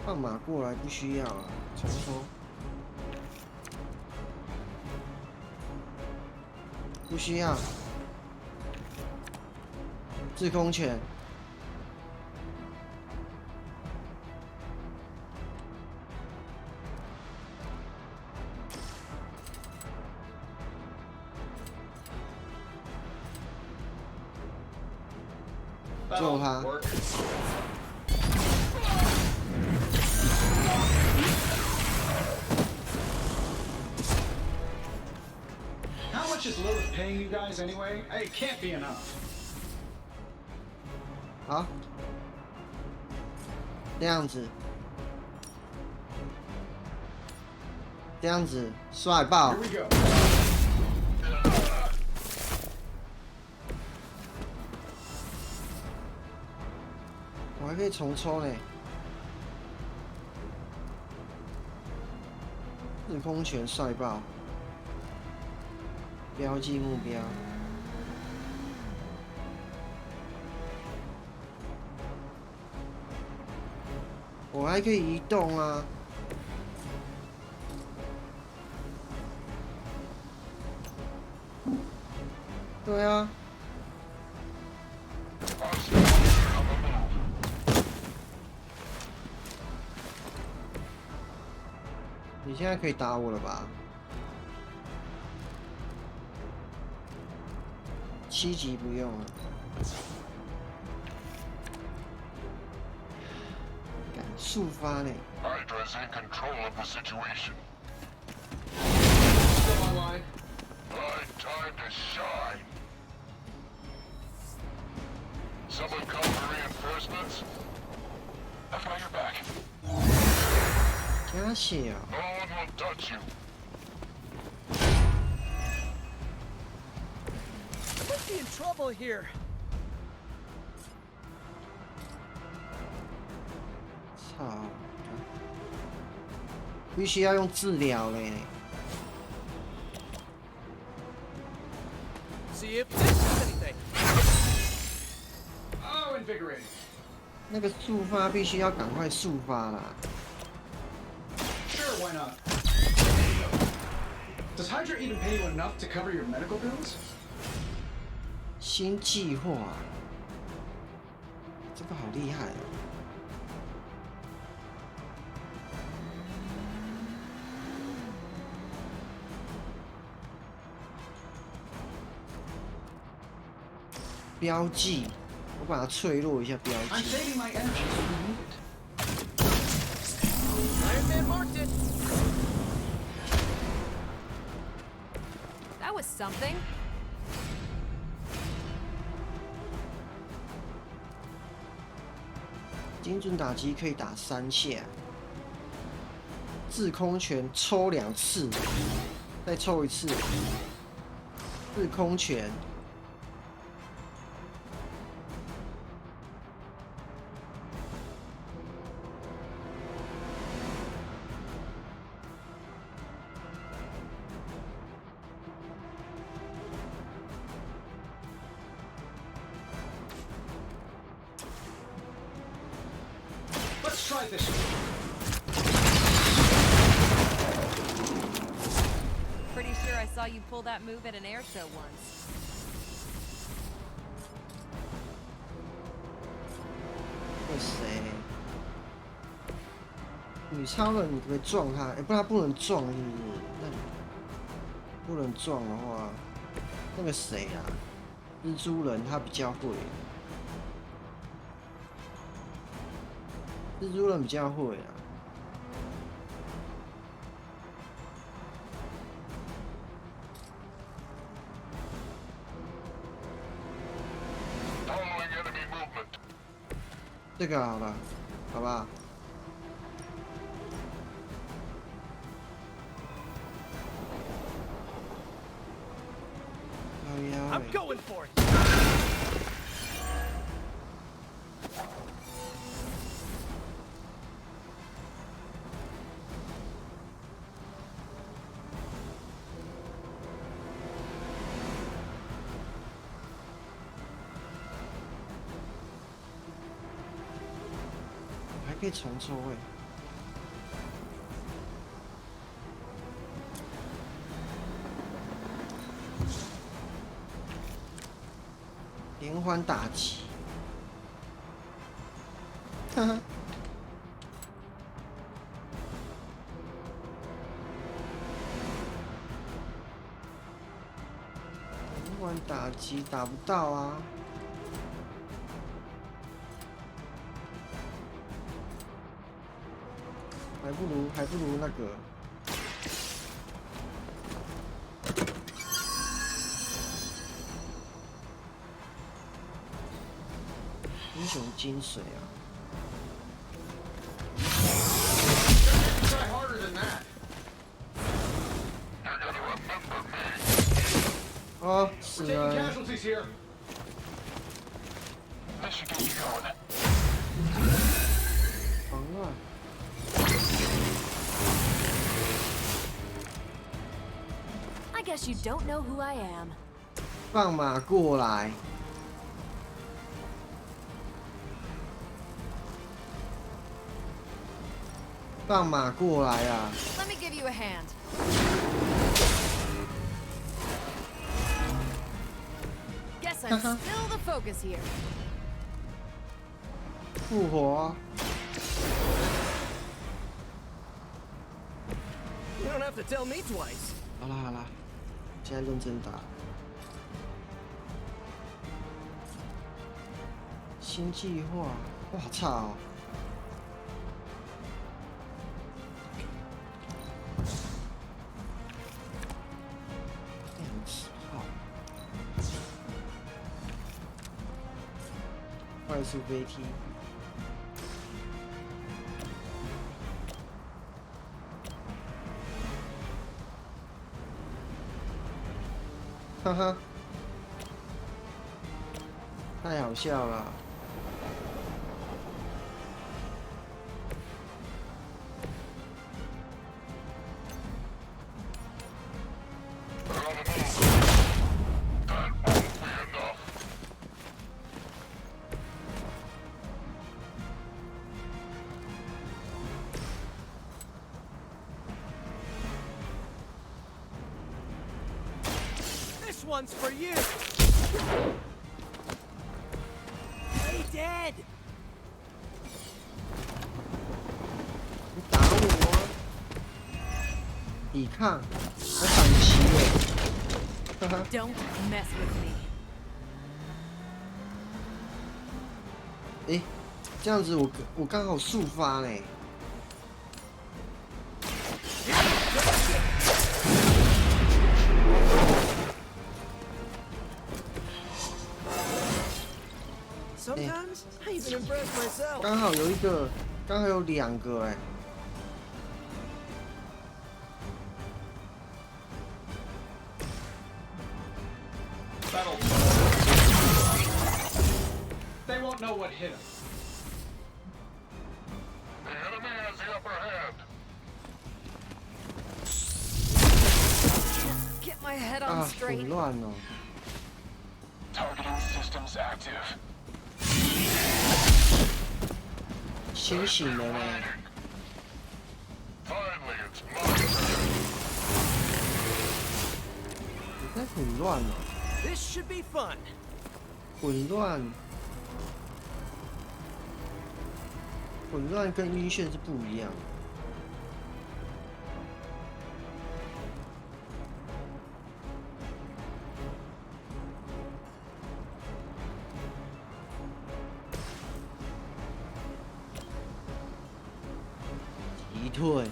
放马过来不需要了，重抽。不需要。制空权。救他。How much is Lilith paying you guys anyway? It can't be enough. 好，这样子，这样子帅爆！ Here we go. 我还可以重抽呢。制空权帅爆！标记目标。我还可以移动啊！对啊。你现在可以打我了吧？7级不用了。敢速发呢？ Hydra's in control of the situation. Still online. Right time to shine. Someone call for reinforcements? I've got your back. 加血啊！ No one will touch you. I might be in trouble here. 操！必须要用治疗嘞。See if this does anything. Oh, invigorating. 那个速发必须要赶快速发啦。 Sure, why not? Does Hydra even pay you enough to cover your medical bills? 新计划，这个好厉害哦！标记，我把它脆弱一下标 I'm 记。 saving my energy so we need it. Iron Man marked it. That was something. 精准打击可以打3下，制空权抽2次，再抽1次，制空权 Let's try this one. Pretty sure I saw you pull that move at an air show once. 那谁？女超人，你可不可以撞他？哎、不，他不能撞，是不是？那你不能撞的话，那个谁啊？蜘蛛人他比较会。蜘蛛人比较会啊。这个好了，好不好？I'm going for it. 还可以重抽哎。连环打击，哈哈。连环打击打不到啊。还不如那个。英雄精髓啊！ Try harder than that. 哦，死 Taking 了！ casualties here. This should get you going. 狂乱！ I guess you don't know who I am. 放马过来！放马过来啊！ Let me give you a hand. Guess I'm still the focus here. 复活！ You don't have to tell me twice. 好啦好啦，现在认真打。新计划，我操！ 快速飞踢，哈哈，太好笑了。This one's for you. Stay dead. 你打我啊！抵抗，还反击耶！哈哈。 Don't mess with me. 诶，这样子我刚好速发嘞。 Sometimes I even impress myself. 刚好有一个，刚好有两个哎。 That'll. They won't know what hit them. The enemy has the upper hand. Get my head on 啊， straight. 混乱哦。 Targeting systems active. 清醒了呢。你在混乱哦。This should be fun. 混乱跟晕眩是不一样的。击退。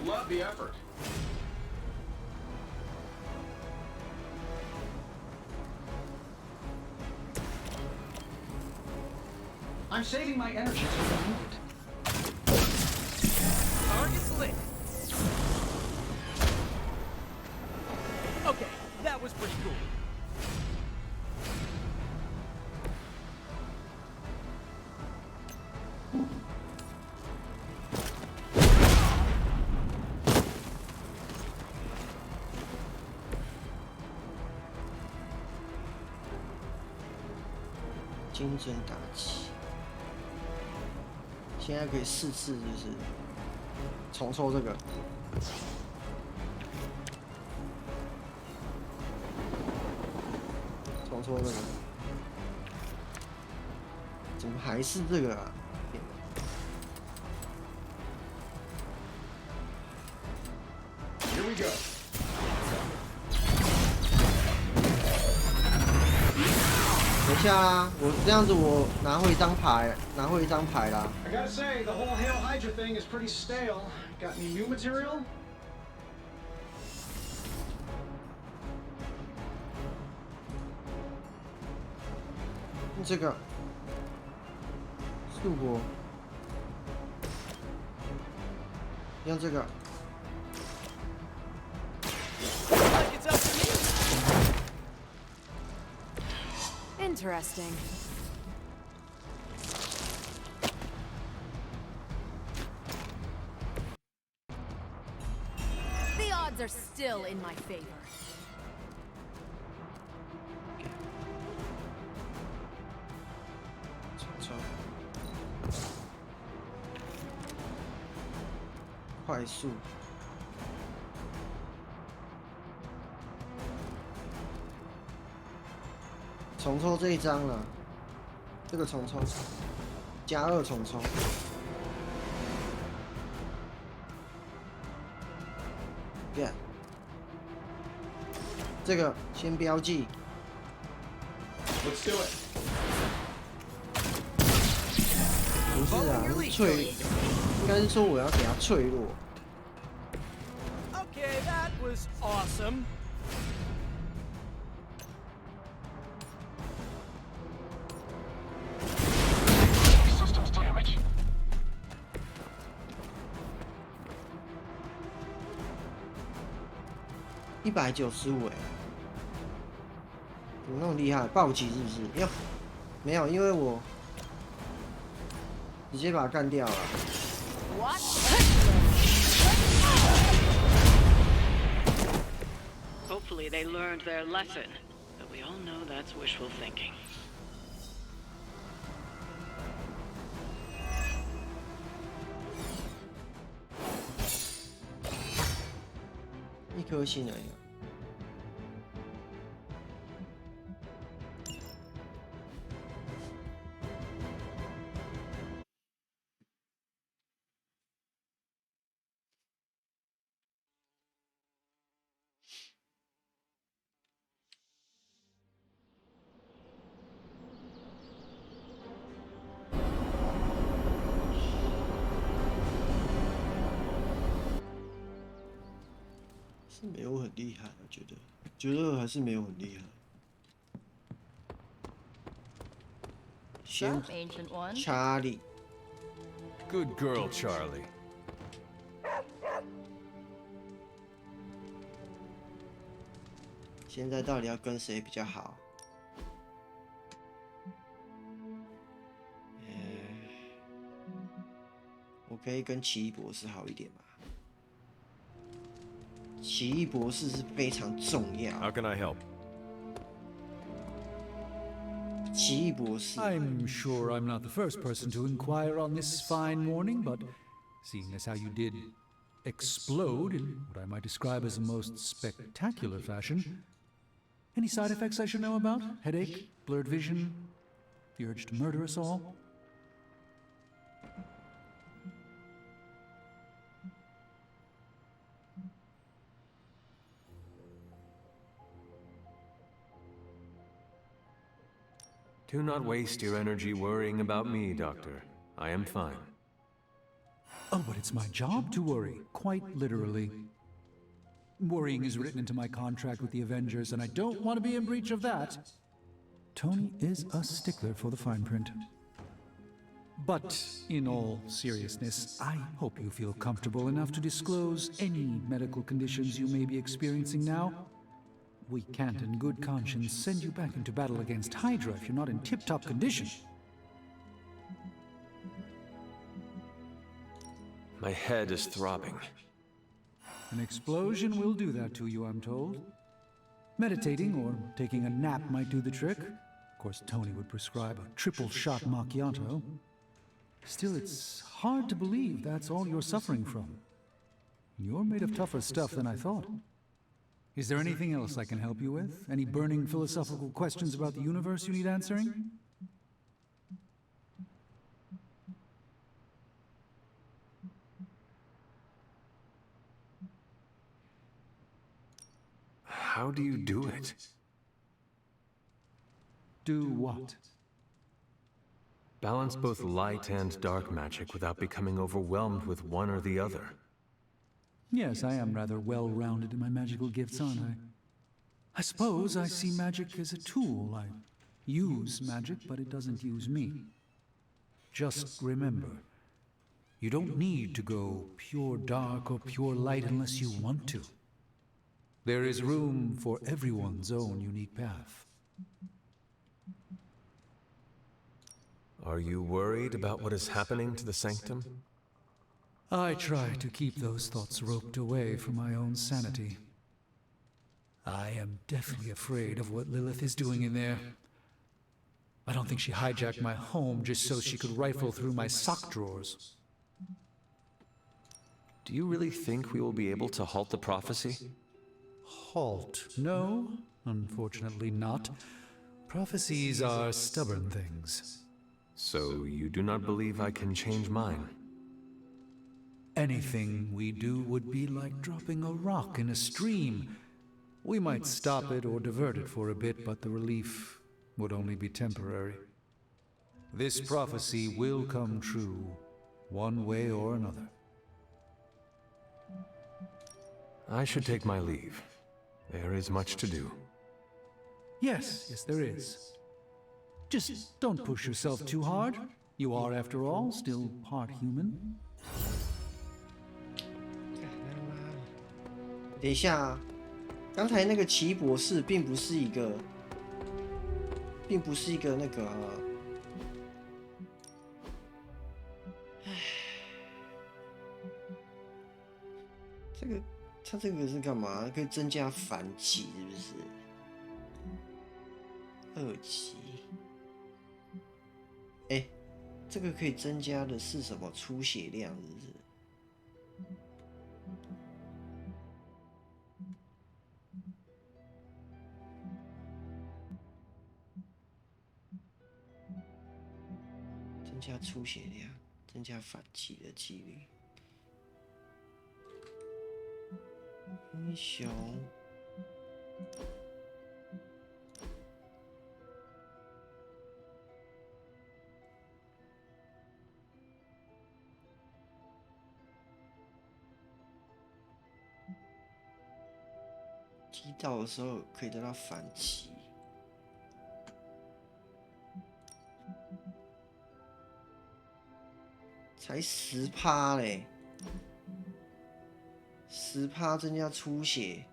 Love the effort. I'm saving my energy till I need it. Target's lit. Okay, that was pretty cool. "精准打击。现在可以4次，就是重抽这个。重抽这个。怎么还是这个啊？ Here we go. 等一下啊，我这样子我拿回一张牌啦。I gotta say, the whole Hail Hydra thing is pretty stale. Got any new material? 这个速活，用这个。 Interesting. The odds are still in my favor. 快速。 重抽这一张了，这个重抽，加2重抽。Yeah， 这个先标记。Let's do it. 不是啊，是脆，应该是说我要给它脆弱。 Okay, that was awesome. 195哎，有那么厉害？暴击是不是？哟，没有，因为我直接把它干掉了。Hopefully they learned their lesson, but we all know that's wishful thinking. 1颗星而已。是没有很厉害，我觉得还是没有很厉害。先 Charlie。 Good girl, Charlie. 现在到底要跟谁比较好？可以跟奇异博士好一点吗？奇异博士是非常重要。 How can I help? 奇异博士。 I'm sure I'm not the first person to inquire on this fine morning, but seeing as how you did explode in what I might describe as a most spectacular fashion, any side effects I should know about? Headache, blurred vision, the urge to murder us all? Do not waste your energy worrying about me, Doctor. I am fine. Oh, but it's my job to worry, quite literally. Worrying is written into my contract with the Avengers, and I don't want to be in breach of that. Tony is a stickler for the fine print. But in all seriousness, I hope you feel comfortable enough to disclose any medical conditions you may be experiencing now. We can't in good conscience send you back into battle against Hydra if you're not in tip-top condition. My head is throbbing. An explosion will do that to you, I'm told. Meditating or taking a nap might do the trick. Of course, Tony would prescribe a triple-shot macchiato. Still, it's hard to believe that's all you're suffering from. You're made of tougher stuff than I thought. Is there anything else I can help you with? Any burning philosophical questions about the universe you need answering? How do you do it? Do what? Balance both light and dark magic without becoming overwhelmed with one or the other. Yes, I am rather well-rounded in my magical gifts, aren't I? I suppose I see magic as a tool. I use magic, but it doesn't use me. Just remember, you don't need to go pure dark or pure light unless you want to. There is room for everyone's own unique path. Are you worried about what is happening to the Sanctum? I try to keep those thoughts roped away from my own sanity. I am deathly afraid of what Lilith is doing in there. I don't think she hijacked my home just so she could rifle through my sock drawers. Do you really think we will be able to halt the prophecy? Halt? No, unfortunately not. Prophecies are stubborn things. So you do not believe I can change mine? Anything we do would be like dropping a rock in a stream. We might stop it or divert it for a bit, but the relief would only be temporary. This prophecy will come true, one way or another. I should take my leave. There is much to do. Yes, there is. Just don't push yourself too hard. You are, after all, still part human. 等一下啊，刚才那个奇异博士并不是一个那个，他这个是干嘛？可以增加反击，是不是？2级。哎，这个可以增加的是什么？出血量，是不是？增加出血量，增加反击的几率。英雄。击到的时候可以得到反击。才10%嘞，10%增加出血。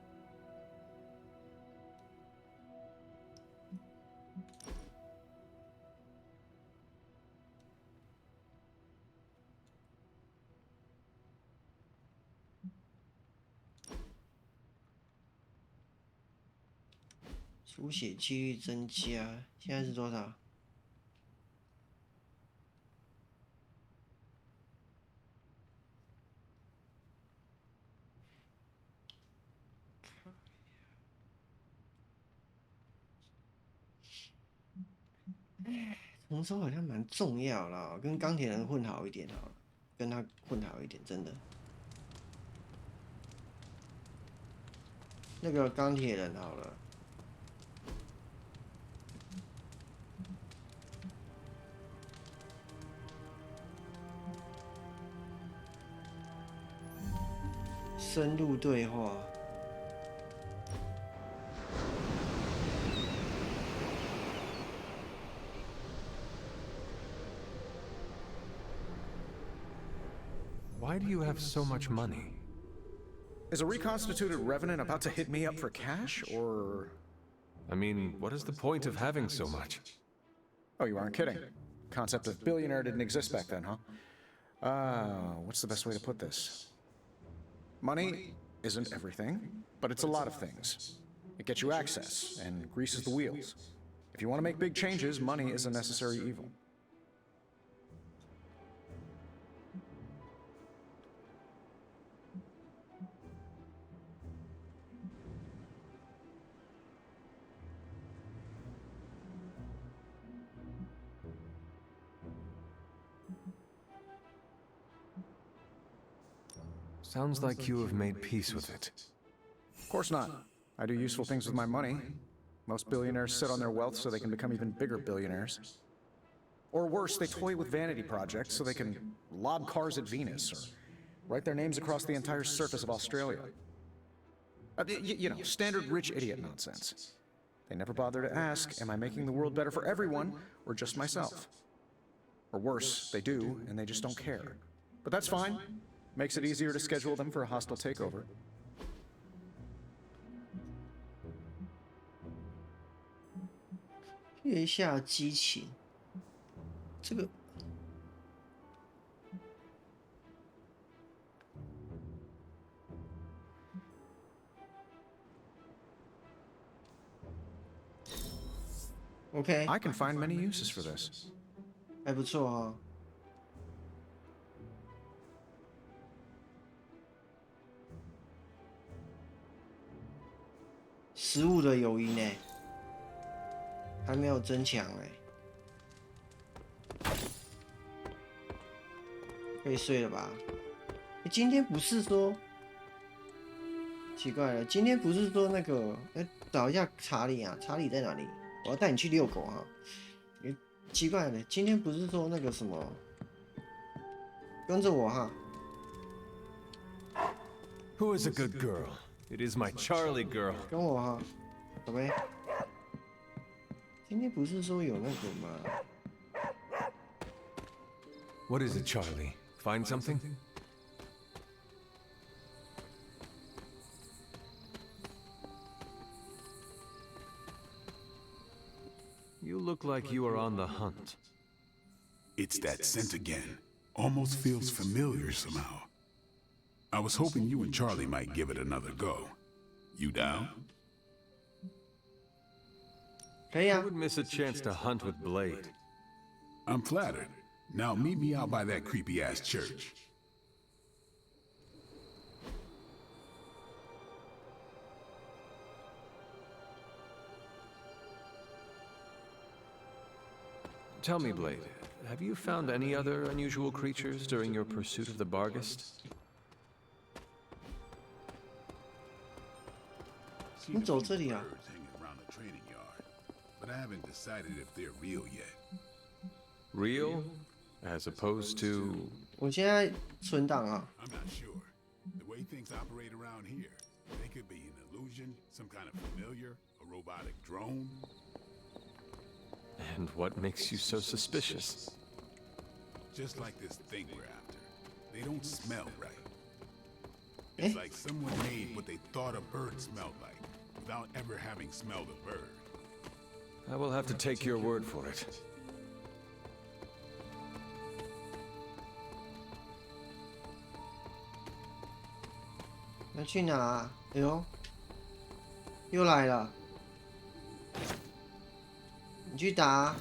出血几率增加，现在是多少？同舟好像蛮重要啦，跟钢铁人混好一点好了，跟他混好一点，真的。那个钢铁人好了。深入对话。Why do you have so much money? Is a reconstituted revenant about to hit me up for cash, or...? I mean, what is the point of having so much? Oh, you aren't kidding. Concept of billionaire didn't exist back then, huh? What's the best way to put this? Money isn't everything, but it's a lot of things. It gets you access and greases the wheels. If you want to make big changes, money is a necessary evil. Sounds like you have made peace with it. Of course not. I do useful things with my money. Most billionaires sit on their wealth so they can become even bigger billionaires. Or worse, they toy with vanity projects so they can lob cars at Venus or write their names across the entire surface of Australia. You know, standard rich idiot nonsense. They never bother to ask, am I making the world better for everyone or just myself? Or worse, they do, and they just don't care. But that's fine. Makes it easier to schedule them for a hostile takeover. "月下激情"这个，OK， I can find many uses for this. 还不错哦。15的友谊呢，还没有增强哎，可以睡了吧？今天不是说奇怪了，今天不是说那个，找一下查理啊，查理在哪里？我要带你去遛狗啊！奇怪了，今天不是说那个什么，跟着我哈。Who is a good girl? It is my Charlie girl. 跟我哈，宝贝。今天不是说有那个吗 What is it, Charlie? Find something? You look like you are on the hunt. It's that scent again. Almost feels familiar somehow. I was hoping you and Charlie might give it another go. You down? I would miss a chance to hunt with Blade. I'm flattered. Now meet me out by that creepy-ass church. Tell me, Blade, have you found any other unusual creatures during your pursuit of the Barghest? 你走这里啊？ But I haven't decided if they're real yet. Real? As opposed to... 我现在存档啊。 I'm not sure. The way things operate around here, they could be an illusion, some kind of familiar, a robotic drone. And what makes you so suspicious? Just like this thing we're after. They don't smell right. It's like someone made what they thought a bird smelled like, without ever having smelled a bird. I will have to take your word for it. 要去哪？哎呦，又来了！你去打啊。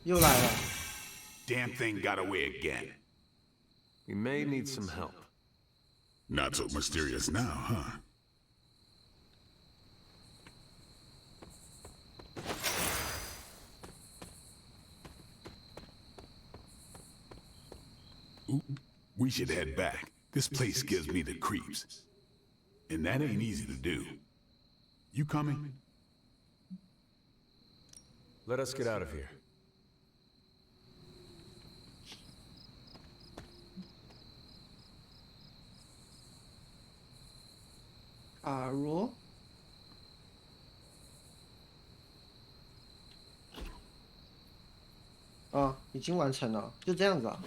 又来了。Damn thing got away again. We may need some help. Not so mysterious now, huh? Ooh, we should head back. This place gives me the creeps. And that ain't easy to do. You coming? Let us get out of here.卡罗。哦，已经完成了，就这样子啊。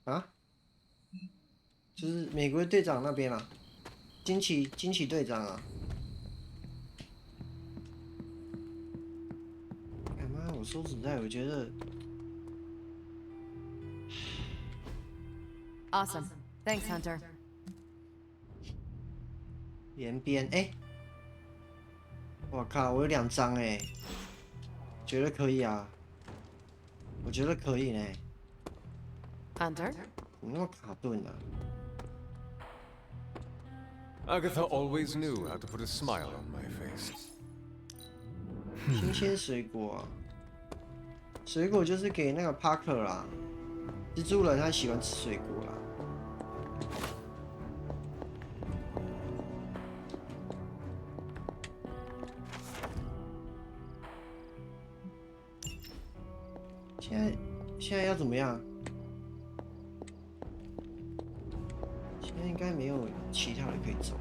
啊？就是美国队长那边啊，惊奇队长啊。他妈，我说实在，我觉得。Awesome. Thanks, Hunter. 连边哎，我靠，我有2张哎，觉得可以啊，我觉得可以呢。Hunter? 怎么那么卡顿啊？ Agatha always knew how to put a smile on my face. 新鲜水果啊，水果就是给那个 Parker 啦，蜘蛛人他喜欢吃水果啦。现在要怎么样？现在应该没有其他人可以走。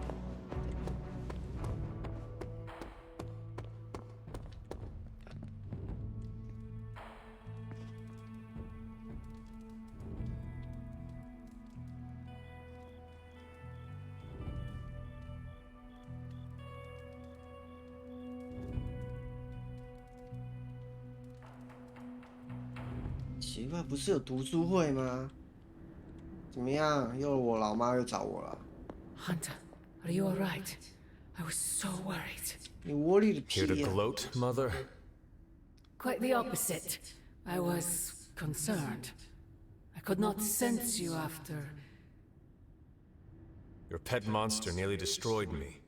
奇怪，不是有读书会吗？怎么样？又我老妈又找我了。Hunter, are you alright? I was so worried. 你窝里的屁 Here to 呀！ gloat, Mother? Quite the opposite. I was concerned. I could not sense you after. Your pet monster nearly destroyed me.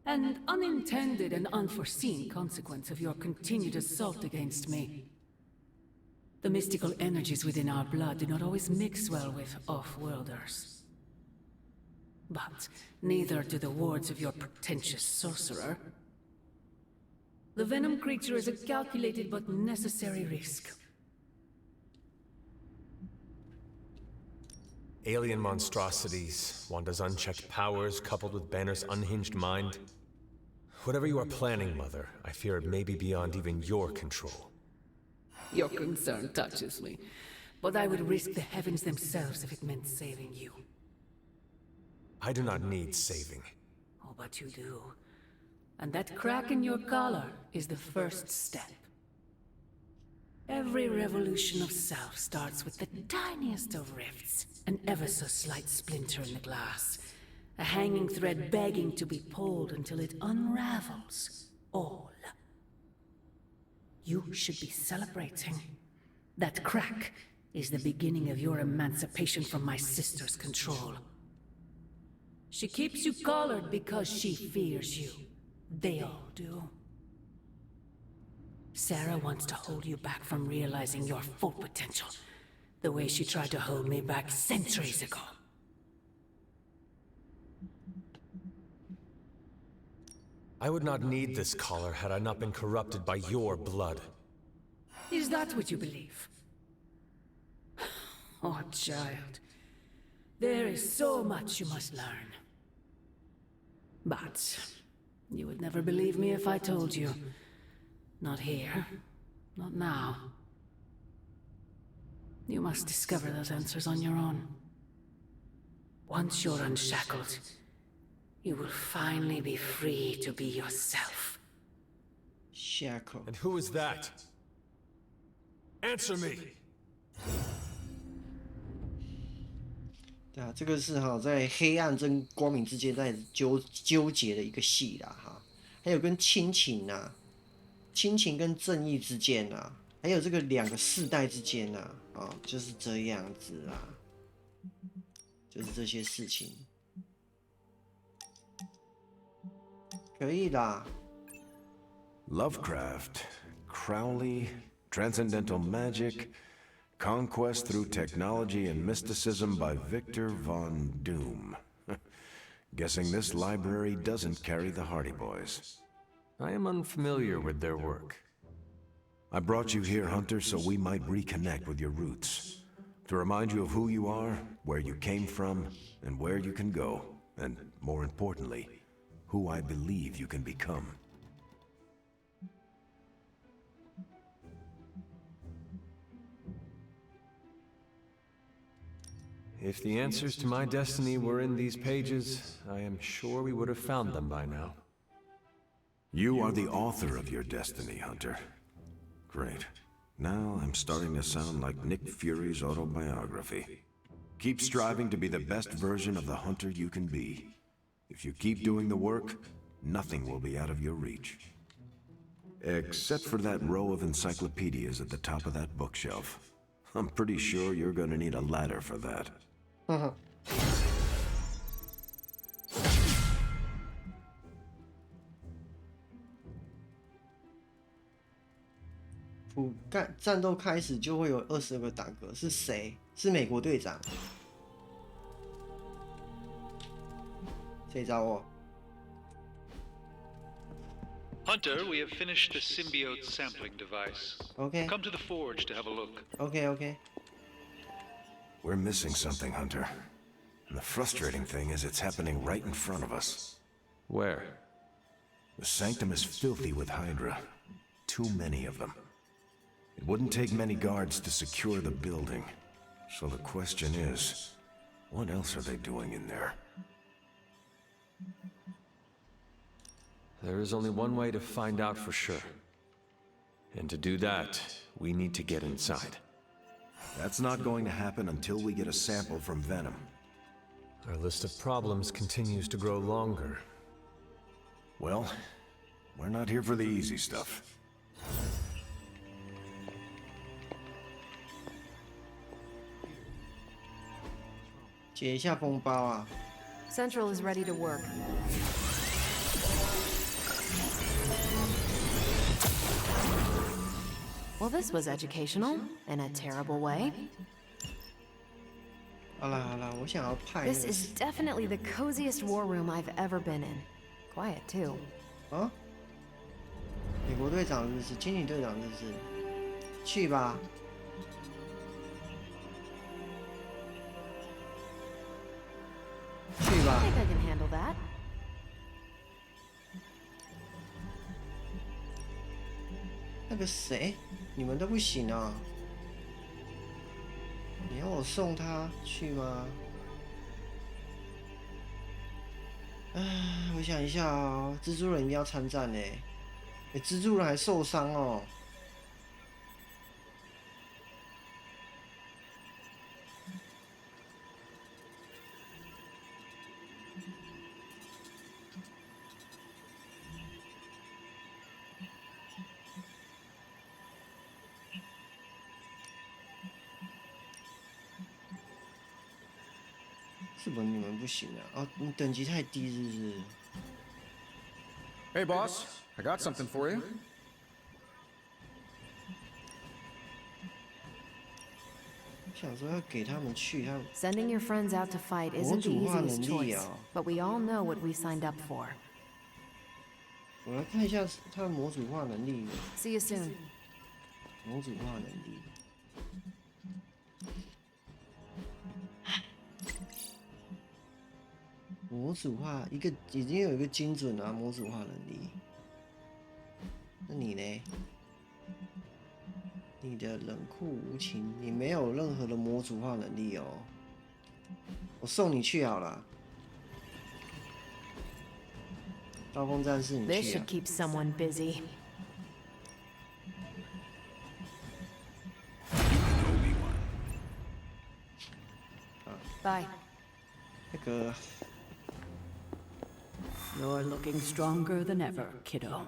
An unintended and unforeseen consequence of your continued assault against me. The mystical energies within our blood do not always mix well with off-worlders. But neither do the wards of your pretentious sorcerer. The venom creature is a calculated but necessary risk. Alien monstrosities, Wanda's unchecked powers coupled with Banner's unhinged mind. Whatever you are planning, Mother, I fear it may be beyond even your control. Your concern touches me, but I would risk the heavens themselves if it meant saving you. I do not need saving. Oh, but you do. And that crack in your collar is the first step. Every revolution of self starts with the tiniest of rifts, an ever so slight splinter in the glass, a hanging thread begging to be pulled until it unravels all. You should be celebrating. That crack is the beginning of your emancipation from my sister's control. She keeps you collared because she fears you. They all do. Sarah wants to hold you back from realizing your full potential, the way she tried to hold me back centuries ago. I would not need this collar had I not been corrupted by your blood. Is that what you believe? Oh, child. There is so much you must learn. But you would never believe me if I told you. Not here. Not now. You must discover those answers on your own. Once you're unshackled, you will finally be free to be yourself. Shackle. And who is that? Answer me! 对啊，这个是在黑暗跟光明之间在纠结的一个戏啦哈。还有跟亲情啊，亲情跟正义之间啊，还有这个两个世代之间啊，就是这样子啊，就是这些事情，可以啦。Lovecraft, Crowley, transcendental magic, conquest through technology and mysticism by Victor Von Doom. Guessing this library doesn't carry the Hardy Boys. I am unfamiliar with their work. I brought you here, Hunter, so we might reconnect with your roots. To remind you of who you are, where you came from, and where you can go. And, more importantly, who I believe you can become. If the answers to my destiny were in these pages, I am sure we would have found them by now. You are the author of your destiny, Hunter. Great. Now I'm starting to sound like Nick Fury's autobiography. Keep striving to be the best version of the Hunter you can be. If you keep doing the work, nothing will be out of your reach. Except for that row of encyclopedias at the top of that bookshelf. I'm pretty sure you're gonna need a ladder for that. 战斗开始就会有22个打嗝，是谁？是美国队长。谁找我？ Hunter, we have finished the symbiote sampling device. Okay. Come to the forge to have a look. Okay. We're missing something, Hunter. And the frustrating thing is it's happening right in front of us. Where? The sanctum is filthy with Hydra. Too many of them. It wouldn't take many guards to secure the building. So the question is, what else are they doing in there? There is only one way to find out for sure. And to do that, we need to get inside. That's not going to happen until we get a sample from Venom. Our list of problems continues to grow longer. Well, we're not here for the easy stuff. Central is ready to work. Well, this was educational, in a terrible way. This is definitely the coziest war room I've ever been in. Quiet, too. 啊？美国队长是不是？惊奇队长是不是？去吧。去吧。I think I can handle that. 那个谁，你们都不行啊？你要我送他去吗？我想一下哦，蜘蛛人一定要参战呢。蜘蛛人还受伤哦。是不是你们不行啊？哦，你等级太低是不是？ Hey, boss. I got something for you. 想说要给他们去，他 Sending your friends out to fight isn't the easiest choice, but we all know what we signed up for. 我来看一下他的模组化能力。See you soon. 模组化能力。模组化一个已经有一个精准啊，模组化能力。那你呢？你的冷酷无情，你没有任何的模组化能力哦。我送你去好了。刀锋战士，你去啊。This should keep someone busy. Bye. You're looking stronger than ever, kiddo.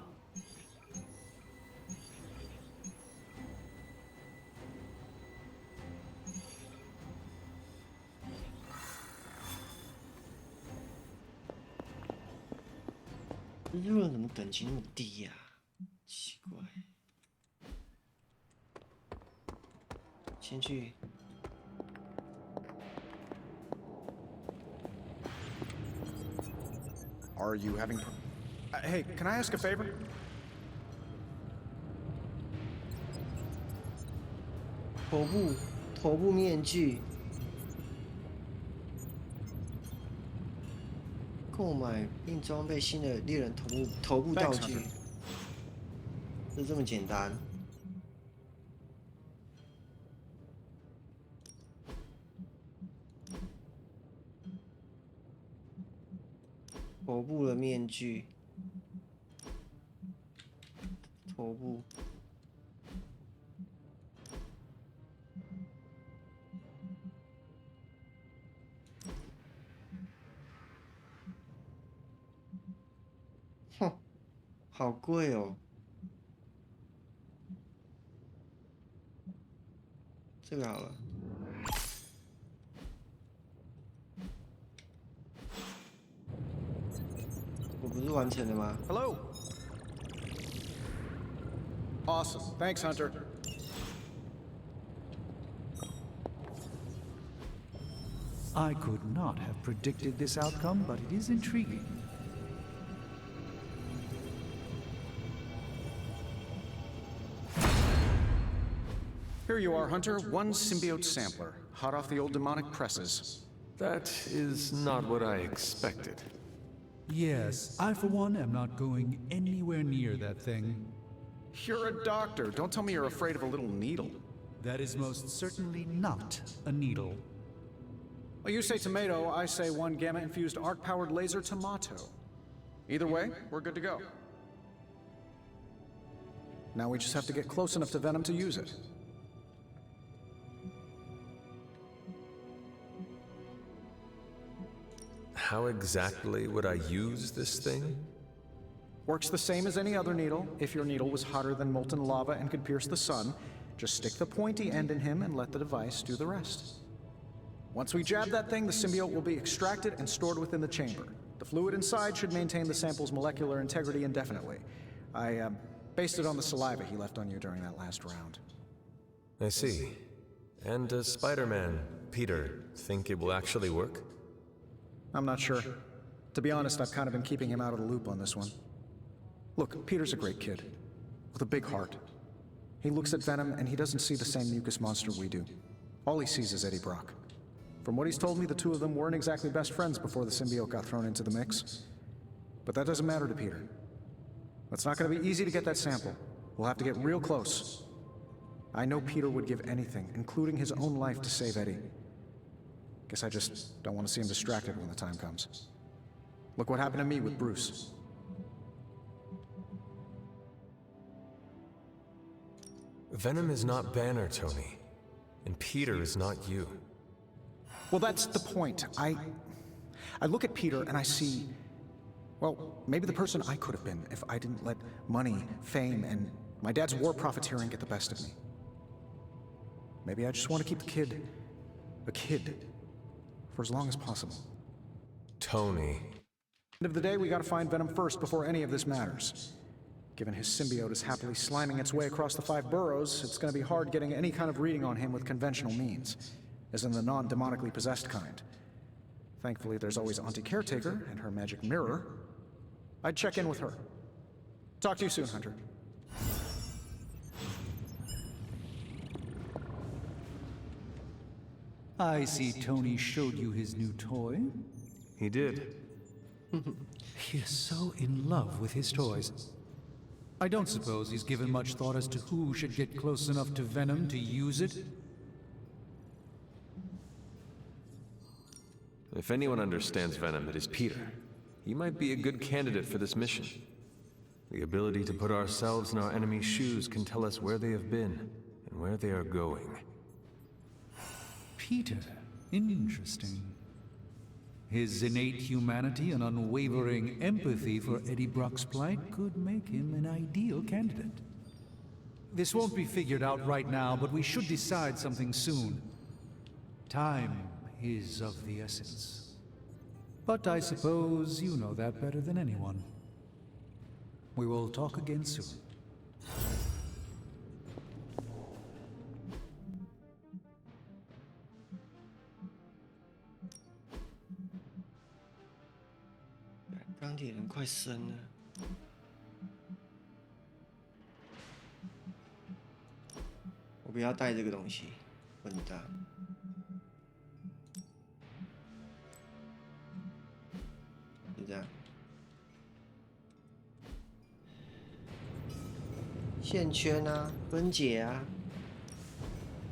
日本人怎么等级那么低呀、奇怪。先去。Are you having... hey, can I ask a favor? 头部面具。购买并装备新的猎人头部道具，就这么简单。头部的面具，头部。哼，好贵哦。这个好了。我不是完成了吗 ？Hello. Awesome. Thanks, Hunter. I could not have predicted this outcome, but it is intriguing. Here you are, Hunter. One symbiote sampler, hot off the old demonic presses. That is not what I expected. Yes, I for one am not going anywhere near that thing. You're a doctor. Don't tell me you're afraid of a little needle. That is most certainly not a needle. Well, you say tomato, I say one gamma-infused arc-powered laser tomato. Either way, we're good to go. Now we just have to get close enough to Venom to use it. How exactly would I use this thing? Works the same as any other needle. If your needle was hotter than molten lava and could pierce the sun, just stick the pointy end in him and let the device do the rest. Once we jab that thing, the symbiote will be extracted and stored within the chamber. The fluid inside should maintain the sample's molecular integrity indefinitely. I based it on the saliva he left on you during that last round. I see. And does Spider-Man, Peter, think it will actually work? I'm not sure. To be honest, I've kind of been keeping him out of the loop on this one. Look, Peter's a great kid, with a big heart. He looks at Venom and he doesn't see the same mucus monster we do. All he sees is Eddie Brock. From what he's told me, the two of them weren't exactly best friends before the symbiote got thrown into the mix. But that doesn't matter to Peter. It's not going to be easy to get that sample. We'll have to get real close. I know Peter would give anything, including his own life, to save Eddie. Guess I just don't want to see him distracted when the time comes. Look what happened to me with Bruce. Venom is not Banner, Tony. And Peter is not you. Well, that's the point. I look at Peter and I see, well, maybe the person I could have been if I didn't let money, fame, and my dad's war profiteering get the best of me. Maybe I just want to keep the kid a kid for as long as possible. Tony. End of the day, we gotta find Venom first before any of this matters. Given his symbiote is happily sliming its way across the 5 boroughs, it's gonna be hard getting any kind of reading on him with conventional means, as in the non-demonically possessed kind. Thankfully, there's always Auntie Caretaker and her magic mirror. I'd check in with her. Talk to you soon, Hunter. I see Tony showed you his new toy. He did. He is so in love with his toys. I don't suppose he's given much thought as to who should get close enough to Venom to use it. If anyone understands Venom, it is Peter. He might be a good candidate for this mission. The ability to put ourselves in our enemy's shoes can tell us where they have been and where they are going. Peter. Interesting. His innate humanity and unwavering empathy for Eddie Brock's plight could make him an ideal candidate. This won't be figured out right now, but we should decide something soon. Time is of the essence. But I suppose you know that better than anyone. We will talk again soon.钢铁人快生了，我不要带这个东西，笨蛋。就这样。线圈啊，分解啊。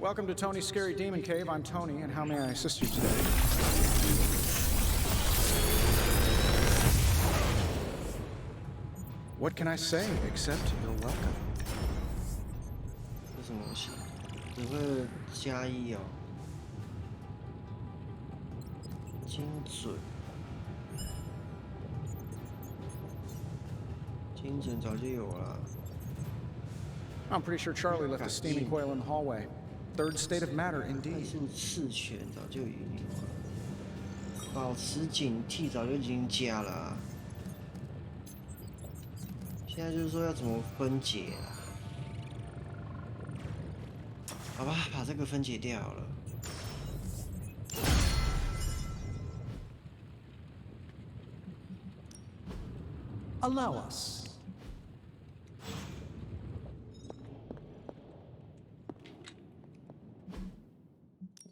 Welcome to Tony's Scary Demon Cave. I'm Tony, and how may I assist you today? What can I say except you're welcome? 这什么东西？只会加一哦，精准，精准早就有了。I'm pretty sure Charlie left a steaming coil in the hallway. Third state of matter, 快 indeed. 速刺拳早就已经有了，保持警惕早就已经加了啊。现在就是说要怎么分解啊？好吧，把这个分解掉了。Allow us.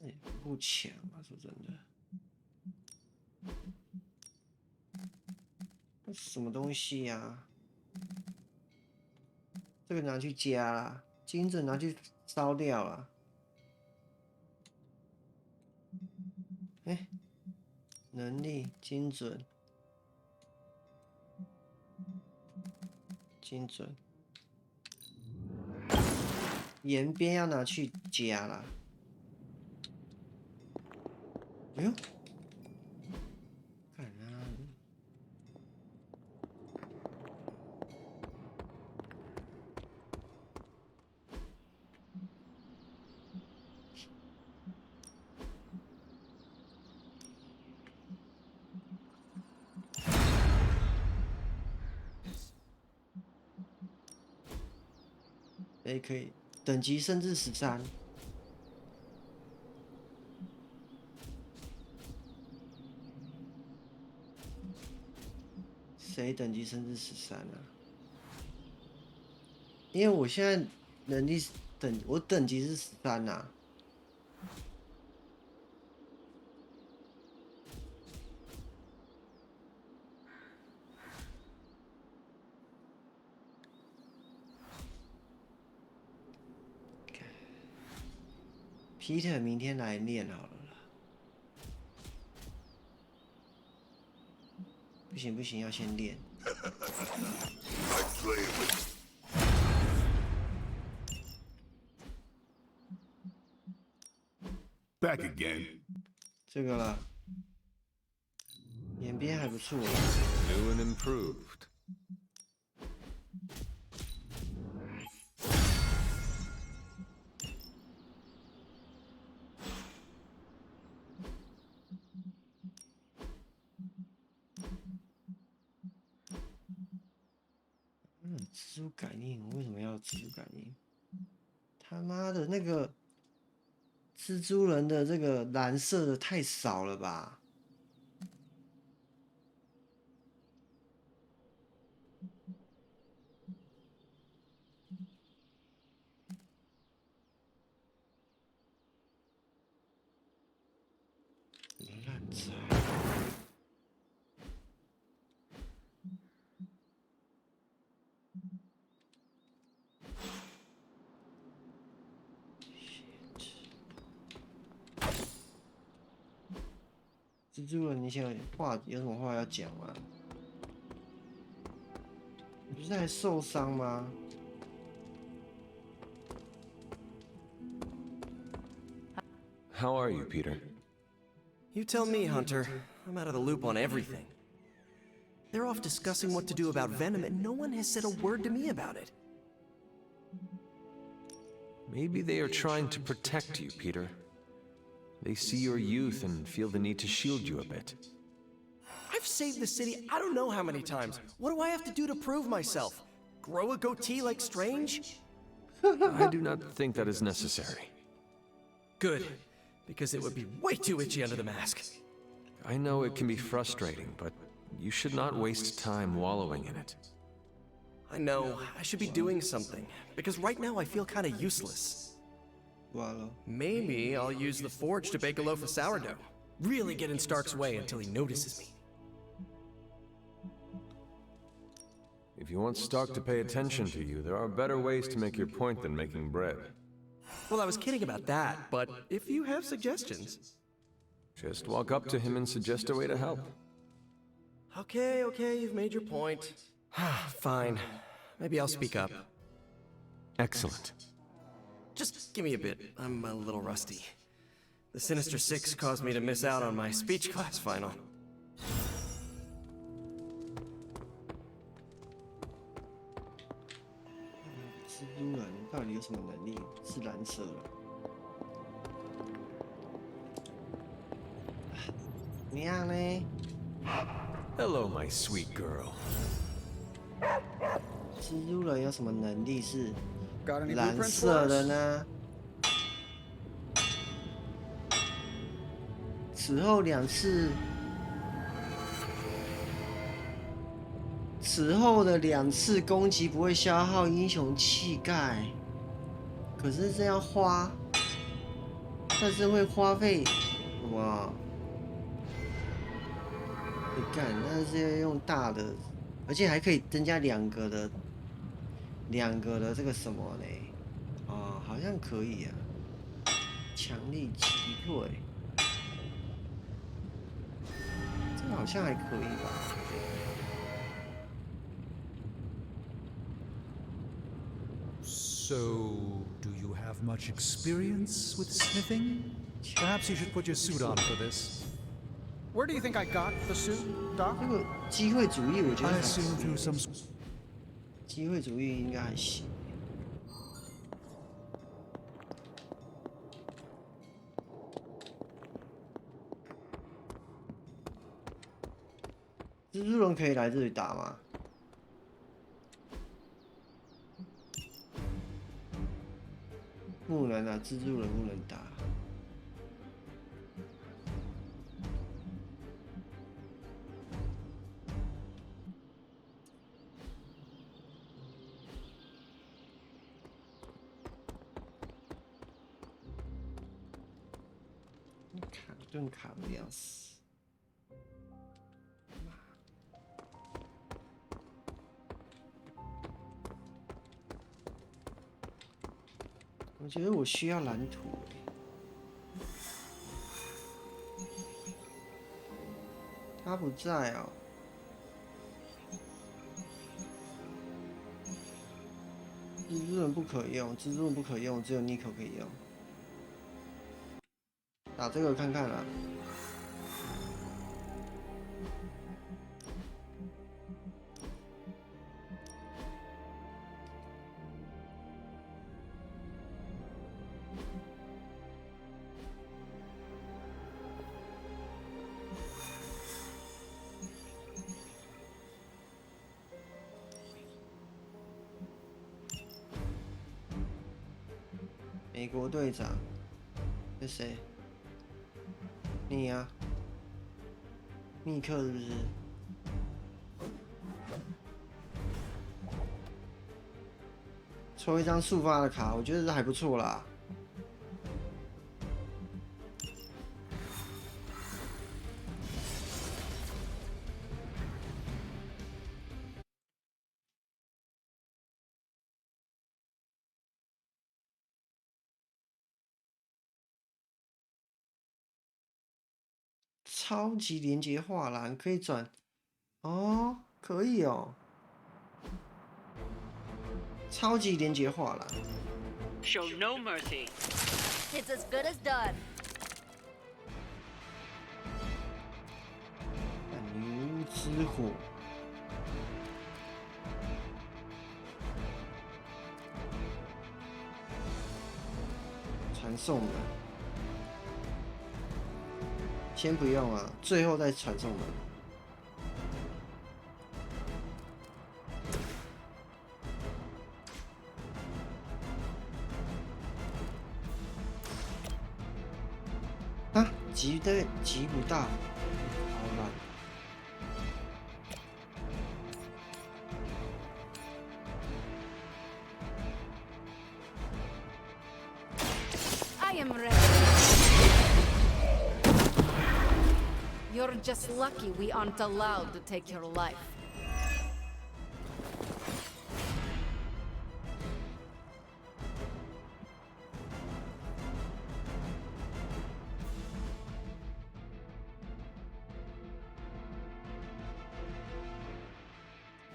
那也不够强啊，说真的。这是什么东西呀、啊？这个拿去加啦，精准拿去烧掉了。哎，能力精准，精准，沿边要拿去加啦。哎呦，看啊！哎，可以，等级升至13。谁等级升至13啊？因为我现在能力我等级是13啊。Peter 明天来练好了啦。不行不行，要先练。Back again. 这个啦，眼边还不错。New and improved. 蜘蛛感应，为什么要蜘蛛感应？他妈的那个蜘蛛人的这个蓝色的太少了吧？烂菜。蜘蛛人，你想话有什么话要讲吗？你不是还受伤吗？ How are you, Peter? You tell me, Hunter. I'm out of the loop on everything. They're off discussing what to do about Venom, and no one has said a word to me about it. Maybe they are trying to protect you, Peter. They see your youth and feel the need to shield you a bit. I've saved the city I don't know how many times. What do I have to do to prove myself? Grow a goatee like Strange? I do not think that is necessary. Good, because it would be way too itchy under the mask. I know it can be frustrating, but you should not waste time wallowing in it. I know, I should be doing something, because right now I feel kinda useless. Wallow. Maybe I'll use the forge to bake a loaf of sourdough. Really get in Stark's way until he notices me. If you want Stark to pay attention to you, there are better ways to make your point than making bread. Well, I was kidding about that, but if you have suggestions... Just walk up to him and suggest a way to help. Okay, you've made your point. Fine. Maybe I'll speak up. Excellent. Just give me a bit. I'm a little rusty. The Sinister Six caused me to miss out on my speech class final. 蜘蛛人到底有什么能力？是蓝色的。怎么样呢？ Hello, my sweet girl. 蜘蛛人有什么能力是 Got any 蓝 blueprints 色 for 的 us? 呢？此后2次，此后的2次攻击不会消耗英雄气概，可是这样花，但是会花费什么？你干，但是要用大的，而且还可以增加2个的这个什么嘞？啊，好像可以啊，强力击退，这个好像还可以吧？ So, do you have much experience with sniffing? Perhaps you should put your suit on for this. Where do you think I got the suit, Doc? 这个机会主义，我觉得 I 还 assume 可以 through some. 机会主义应该还行。蜘蛛人可以来这里打吗？不能啊，蜘蛛人不能打。卡顿卡的要死。 我觉得我需要蓝图他不在哦。蜘蛛人不可用，蜘蛛人不可用，只有尼克可以用。打这个看看啦。美国队长，是谁？你呀、密克是不是？抽一张速发的卡，我觉得这还不错啦。超级连接画廊可以转，哦，可以哦。超级连接画廊。Show no mercy. It's as good as done. 之火，传送门，先不用啊，最后再传送门。啊，急不到，好乱。I am ready. You're just lucky we aren't allowed to take your life.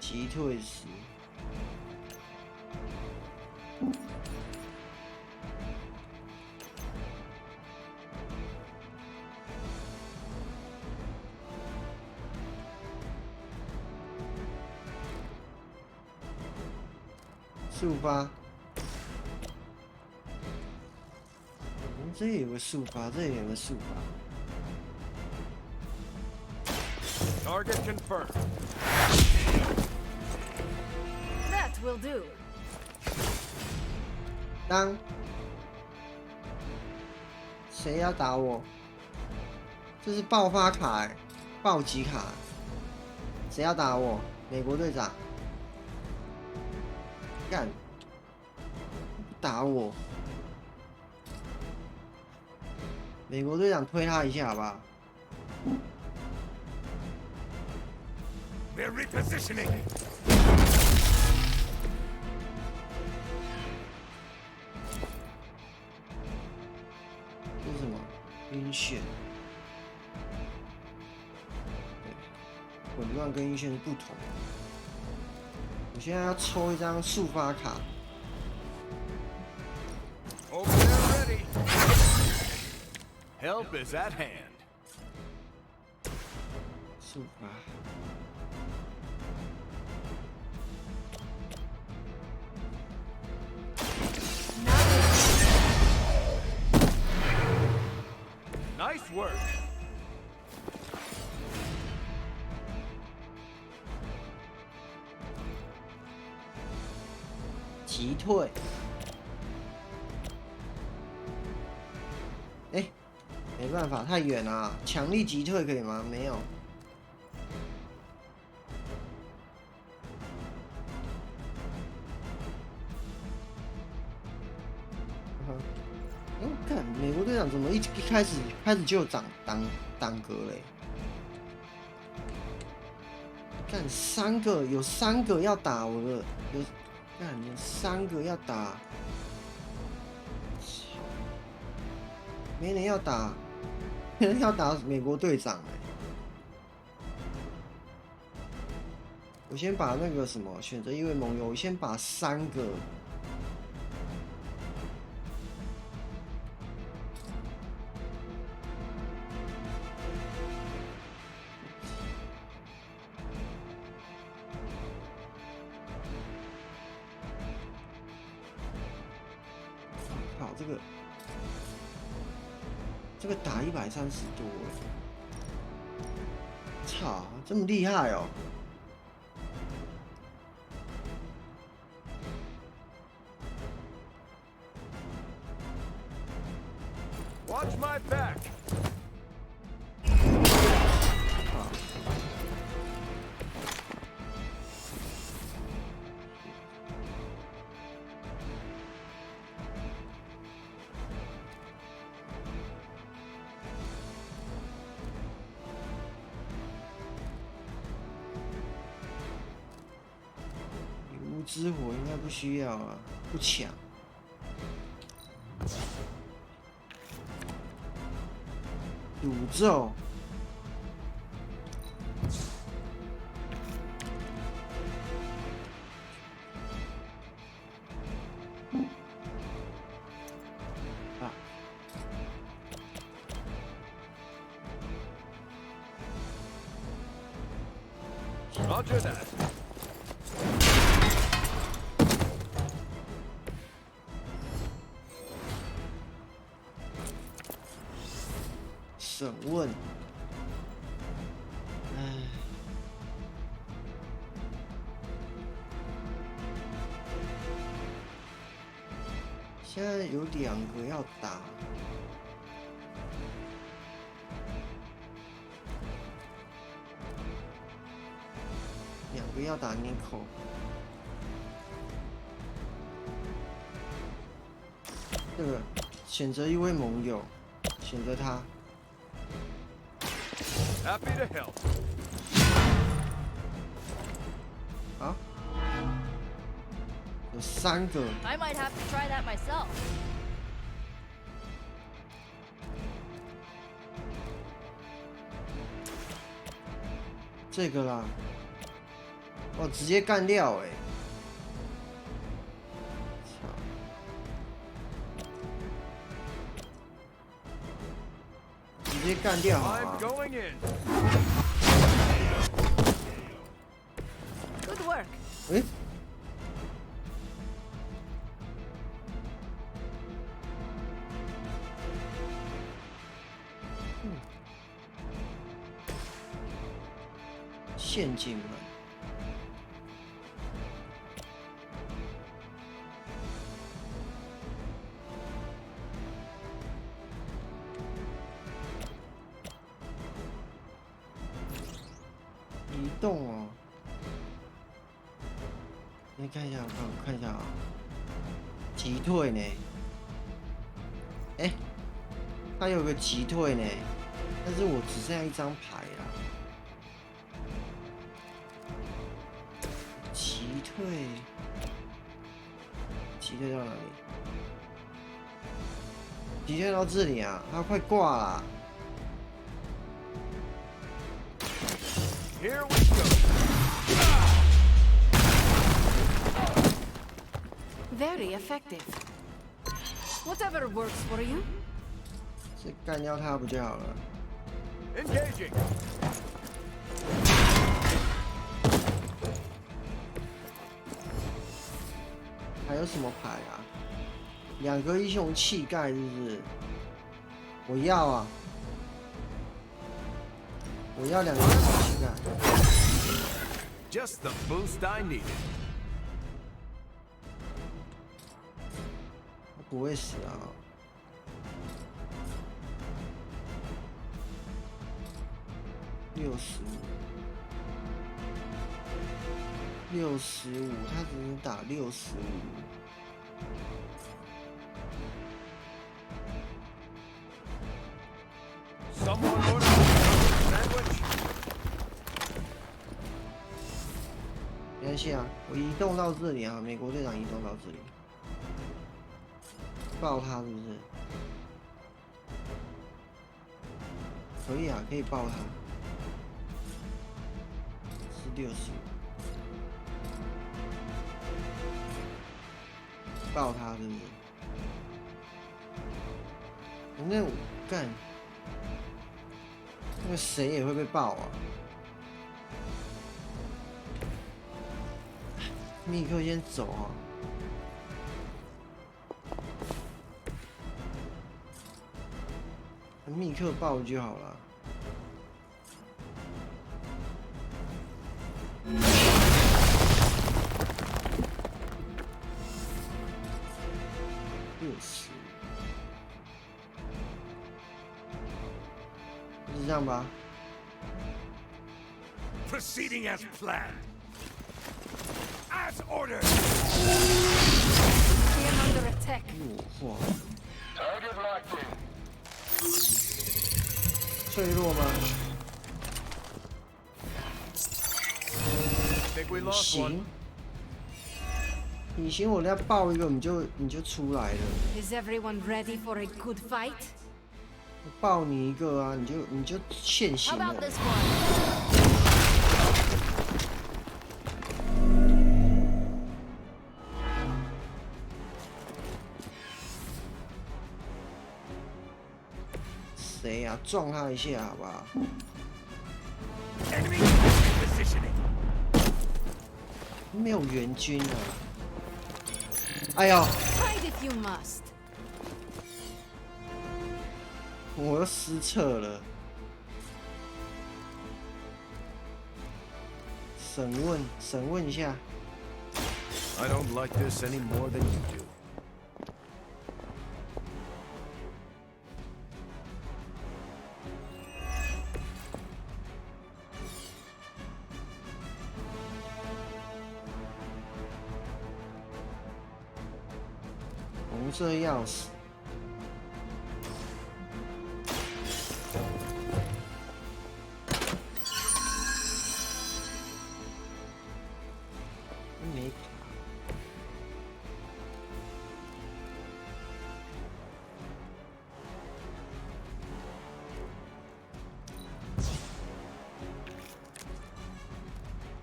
"击退时，速发。这里有个速发，这里有个速发。Target confirmed. That will do. 当谁要打我？这是爆发卡哎，暴击卡。谁要打我？美国队长。干！打我！美国队长推他一下好不好？ They're repositioning. 这是什么？晕眩。对，混乱跟晕眩是不同的。我现在要抽一张速发卡。 Over there, ready. Help is at hand. 速发。 Nice work. 击退。哎，没办法，太远了。强力击退可以吗？没有。我看美国队长怎么一开始就有挡格嘞？干3个，有3个要打我的，有3个要打，没人要打，没人要打美国队长哎！我先把那个什么选择一位盟友，我先把3个。 靠，这个打130多哎！操，这么厉害哦！ Watch my back. 无之火应该不需要啊，不抢。诅咒。啊。Roger that. 审问，唉，现在有2个要打，2个要打 Nico。这个选择一位盟友，选择他。 Happy to help. 好，有3个。 I might have to try that myself. 这个啦，哦，直接干掉哎！操！直接干掉好吗？ Good work. 哎，陷阱门。 移动哦，你看一下，我看一下啊，击退呢？哎，它有个击退呢，但是我只剩下1张牌啦。击退，击退到哪里？击退到这里啊，它快挂了。 Here we go. Very effective. Whatever works for you. 是干掉他不就好了？ Engaging. 还有什么牌啊？2个英雄气概是不是？我要啊！我要2个英雄气概。 Just the boost I needed. 他不会死啊！65，他只能打65。 Someone order a sandwich. 没关系啊，我移动到这里啊，美国队长移动到这里，爆他是不是？可以啊，可以爆他，是65，爆他是不是？那我干，那个谁也会被爆啊？ 密克先走啊！密克爆就好了。60，就这样吧。 Proceeding as planned. As ordered. I am under attack. Target locked in. 脆弱吗？ Think we lost one. 隐形，我再爆一个，你就出来了。 Is everyone ready for a good fight? 我爆你一个啊，你就现形 How 了。 about this one? 谁呀、啊？撞他一下好不好？ Enemy positioning. 没有援军啊！哎呦， Hide if you must. 我又失策了。审问一下。I don't like this any more than you do. 红色钥匙。没卡。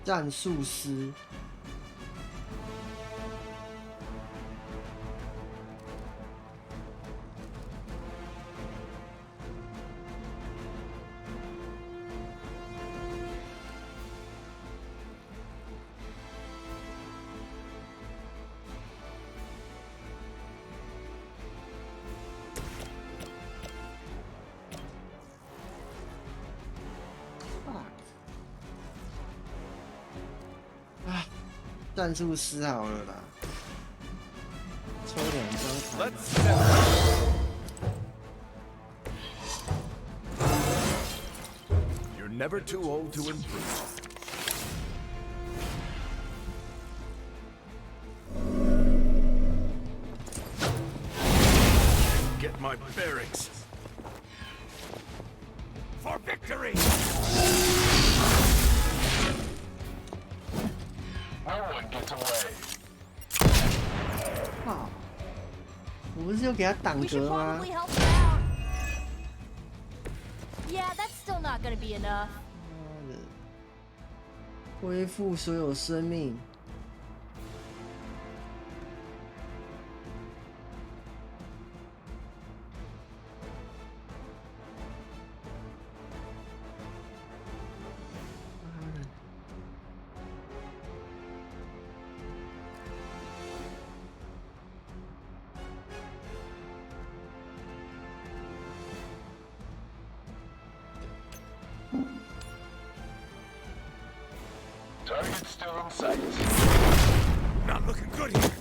战术师。战术师好了啦，抽2张牌。You're never too old to improve. Get my bearings. For victory! No one gets away. 哇！我不是就给他挡 We should 格吗？ probably help her out. Yeah, that's still not gonna be enough. 恢复所有生命。Target still in sight. Not looking good here.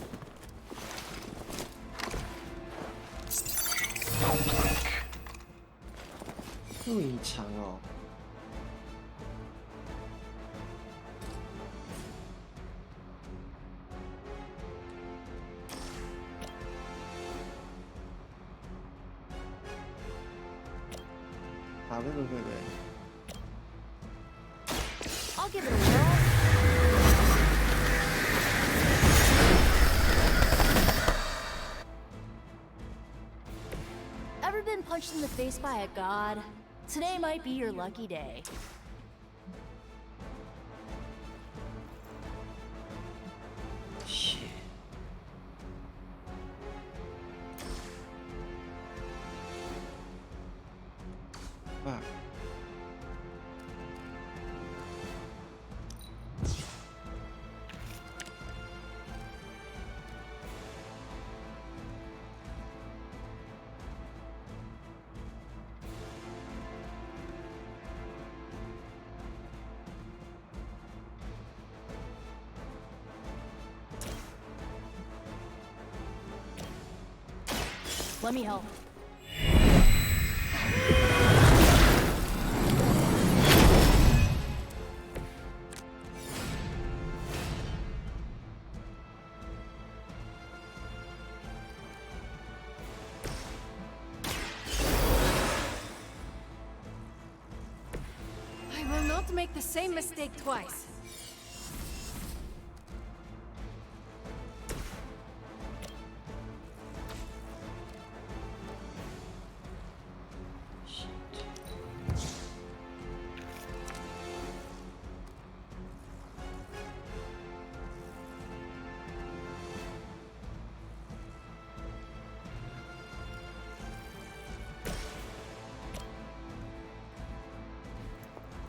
Don't blink. 录影长哦。好，对。 I'll give it a whirl. Ever been punched in the face by a god? Today might be your lucky day. Shit. Fuck. Let me help. I will not make the same mistake twice.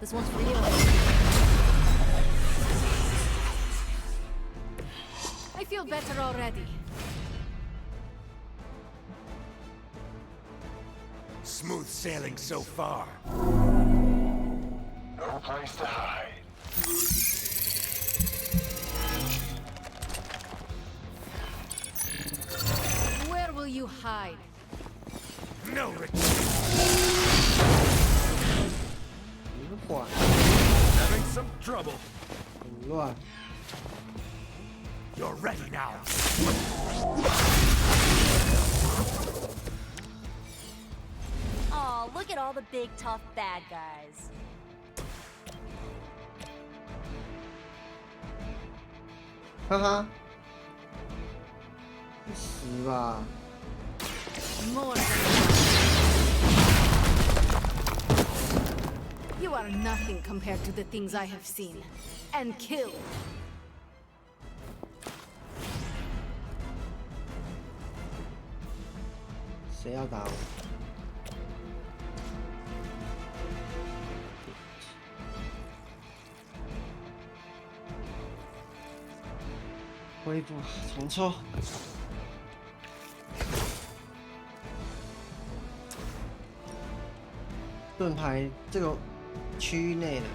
This one's for you. feel better already. Smooth sailing so far. No place to hide. Where will you hide? No retreat. Having some trouble. 很乱。 You're ready now. Aw, look at all the big tough bad guys. 哈哈，死吧！ More than You are nothing compared to the things I have seen and killed. 谁要打我？恢复重抽。盾牌这个区域内的。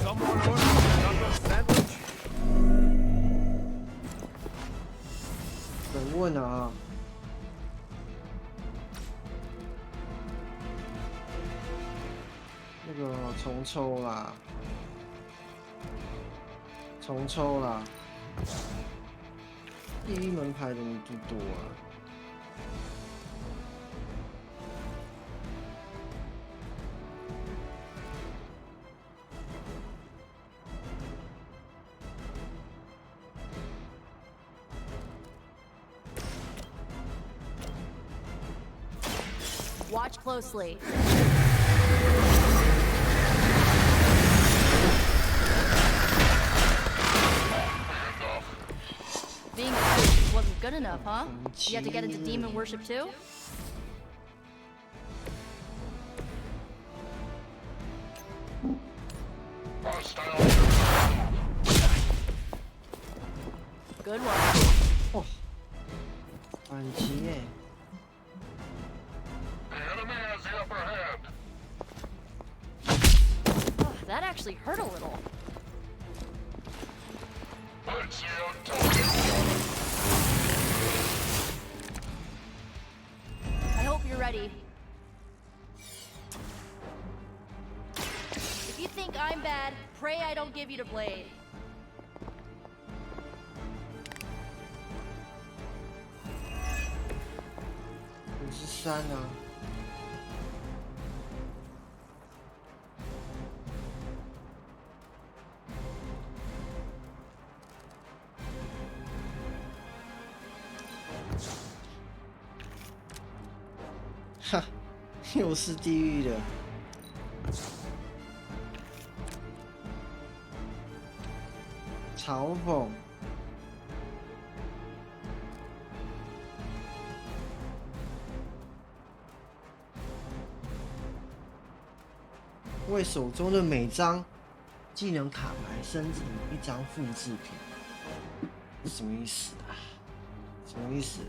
Someone order another sandwich? 等问啊！那个重抽啦，重抽啦！地狱门牌怎么这么多啊？ Watch closely. Being a priest wasn't good enough, huh? You had to get into demon worship too? Good one. 哇，反击耶！ Oh, that actually hurt a little. I hope you're ready. If you think I'm bad, pray I don't give you the blade. E13啊！ 哈，又是地狱的。嘲讽。为手中的每张技能卡牌生成一张复制品，什么意思啊？什么意思？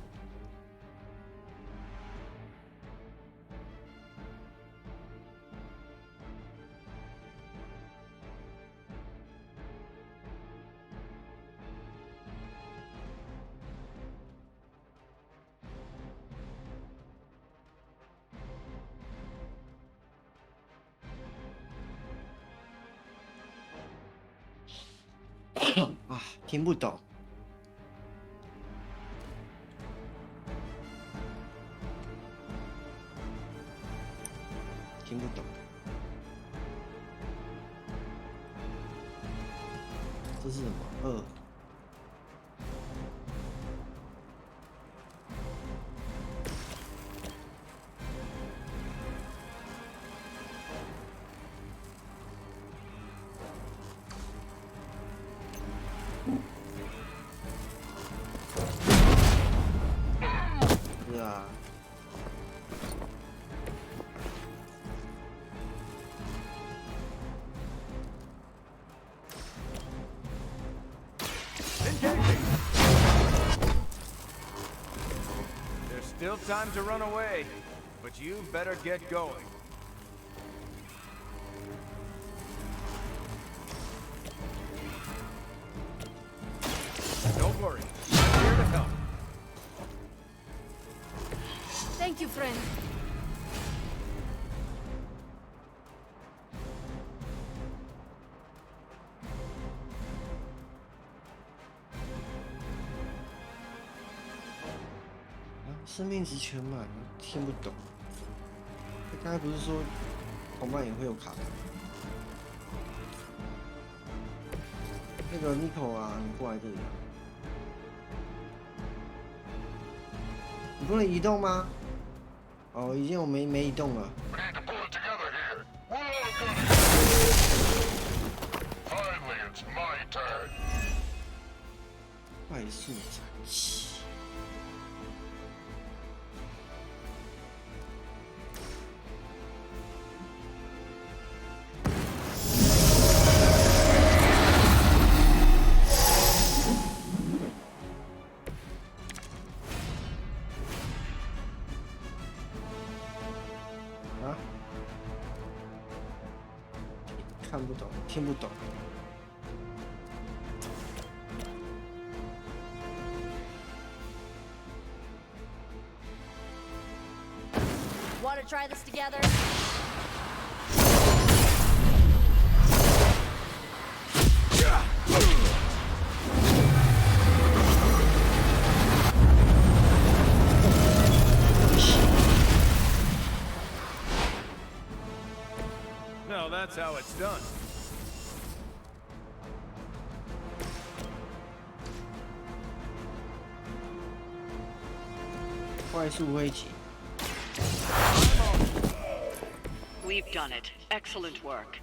啊，听不懂。听不懂。这是什么？是啊。Still time to run away, but you better get going. Don't worry, I'm here to help. Thank you, friend.生命值全满，听不懂。他刚才不是说同伴也会有卡牌？那个 Nico 啊，你过来这里啊！你不能移动吗？哦，已经我没移动了。快速斩击。看不懂，听不懂。Want to try this together? No, that's how it's done. 快速挥击。We've done it. Excellent work.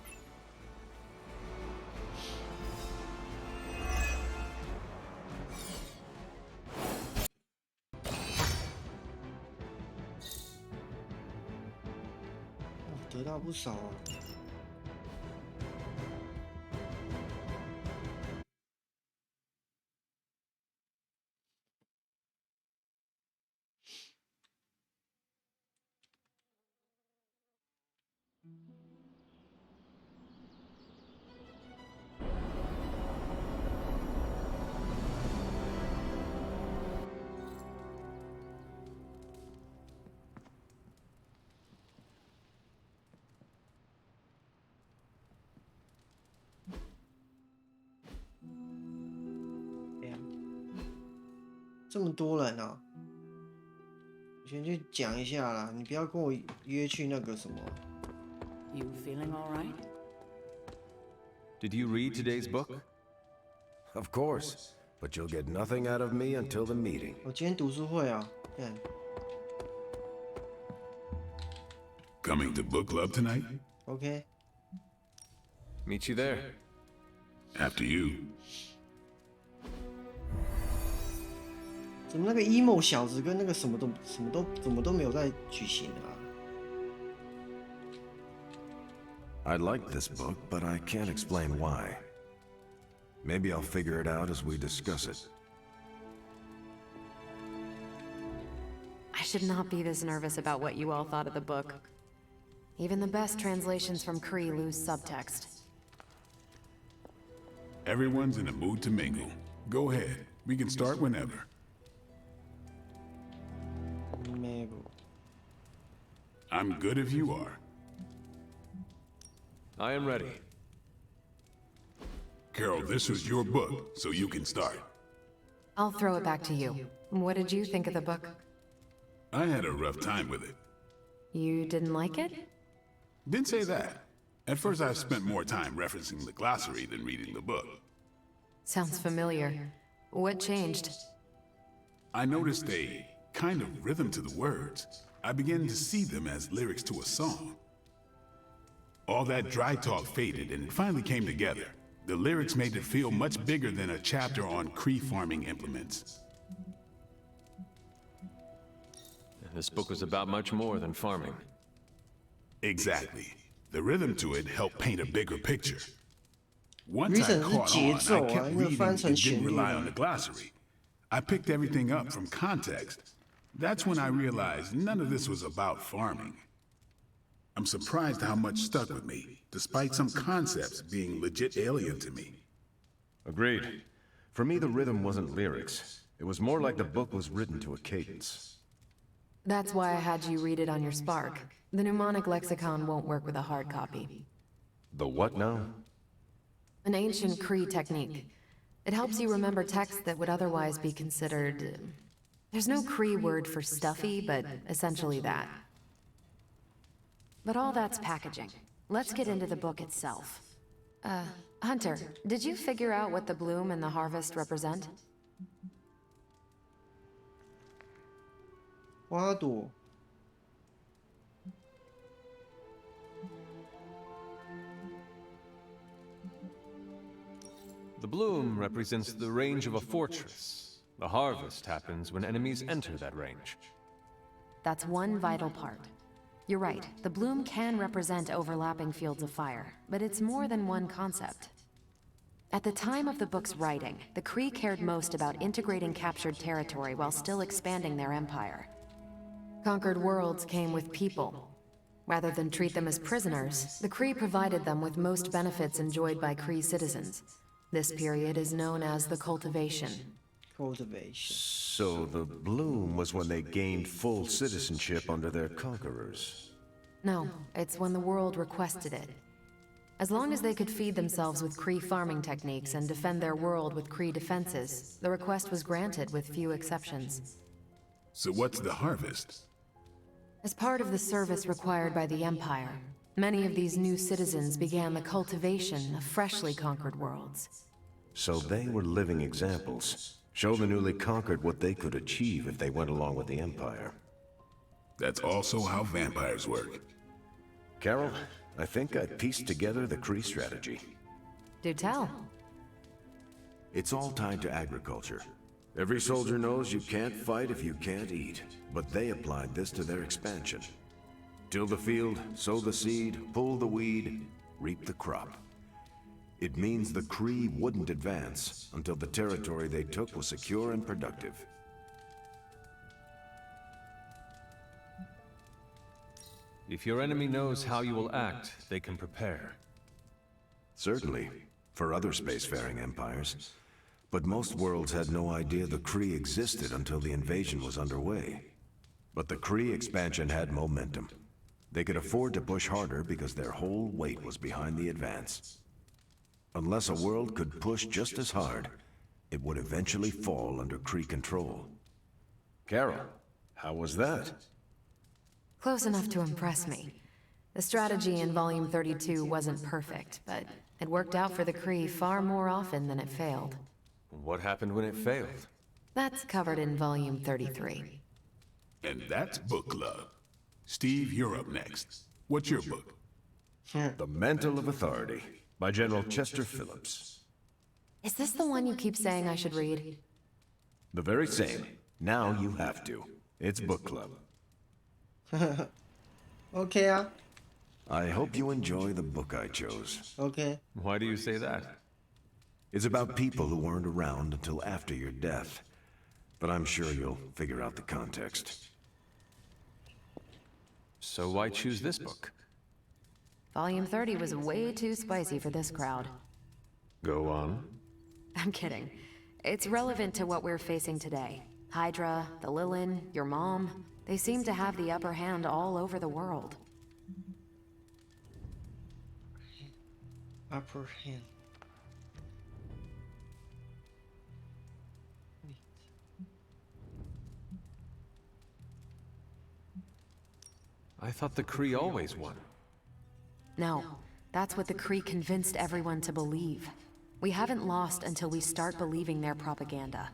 Oh, 得到不少啊。这么多人啊！我先去讲一下啦，你不要跟我约去那个什么。You feeling all right? Did you read today's book? Of course, but you'll get nothing out of me until the meeting. 我今天读书会啊，看。Coming to book club tonight? Okay. Meet you there. After you. 怎么那个 emo 小子跟那个什么都没有在举行啊 I like this book, but I can't explain why. Maybe I'll figure it out as we discuss it. I should not be this nervous about what you all thought of the book. Even the best translations from Kree lose subtext. Everyone's in a mood to mingle. Go ahead. We can start whenever. I'm good if you are. I am ready. Carol, this was your book, so you can start. I'll throw it back to you. What did you think of the book? I had a rough time with it. You didn't like it? Didn't say that. At first I spent more time referencing the glossary than reading the book. Sounds familiar. What changed? I noticed a kind of rhythm to the words. I began to see them as lyrics to a song. All that dry talk faded and it finally came together. The lyrics made it feel much bigger than a chapter on Kree farming implements. This book was about much more than farming. Exactly. The rhythm to it helped paint a bigger picture. Once I caught on, I kept reading and didn't rely on the glossary. I picked everything up from context. That's when I realized none of this was about farming. I'm surprised how much stuck with me, despite some concepts being legit alien to me. Agreed. For me, the rhythm wasn't lyrics. It was more like the book was written to a cadence. That's why I had you read it on your Spark. The mnemonic lexicon won't work with a hard copy. The what now? An ancient Cree technique. It helps you remember texts that would otherwise be considered... There's no Cree word for stuffy, but essentially that. But all that's packaging. Let's get into the book itself. Hunter, did you figure out what the bloom and the harvest represent? 花朵 The bloom represents the range of a fortress. The harvest happens when enemies enter that range. That's one vital part. You're right, the bloom can represent overlapping fields of fire, but it's more than one concept. At the time of the book's writing, the Kree cared most about integrating captured territory while still expanding their empire. Conquered worlds came with people. Rather than treat them as prisoners, the Kree provided them with most benefits enjoyed by Kree citizens. This period is known as the cultivation. Cultivation. So the bloom was when they gained full citizenship under their conquerors. No, it's when the world requested it. As long as they could feed themselves with Kree farming techniques and defend their world with Kree defenses, the request was granted with few exceptions. So what's the harvest? As part of the service required by the Empire, many of these new citizens began the cultivation of freshly conquered worlds. So they were living examples. Show the newly conquered what they could achieve if they went along with the Empire. That's also how vampires work. Carol, I think I pieced together the Kree strategy. Do tell. It's all tied to agriculture. Every soldier knows you can't fight if you can't eat, but they applied this to their expansion. Till the field, sow the seed, pull the weed, reap the crop. It means the Kree wouldn't advance until the territory they took was secure and productive. If your enemy knows how you will act, they can prepare. Certainly, for other spacefaring empires. But most worlds had no idea the Kree existed until the invasion was underway. But the Kree expansion had momentum. They could afford to push harder because their whole weight was behind the advance. Unless a world could push just as hard, it would eventually fall under Kree control. Carol, how was that? Close enough to impress me. The strategy in Volume 32 wasn't perfect, but it worked out for the Kree far more often than it failed. What happened when it failed? That's covered in Volume 33. And that's book club. Steve, you're up next. What's your book? The Mantle of Authority, by General Chester Phillips. Is this the one you keep saying I should read? The very same. Now you have to. It's book club. Okay. I hope you enjoy the book I chose. Okay. Why do you say that? It's about people who weren't around until after your death. But I'm sure you'll figure out the context. So why choose this book? Volume 30 was way too spicy for this crowd. Go on. I'm kidding. It's relevant to what we're facing today. Hydra, the Lilin, your mom, they seem to have the upper hand all over the world. Upper hand. I thought the Kree always won. No, that's what the Kree convinced everyone to believe. We haven't lost until we start believing their propaganda.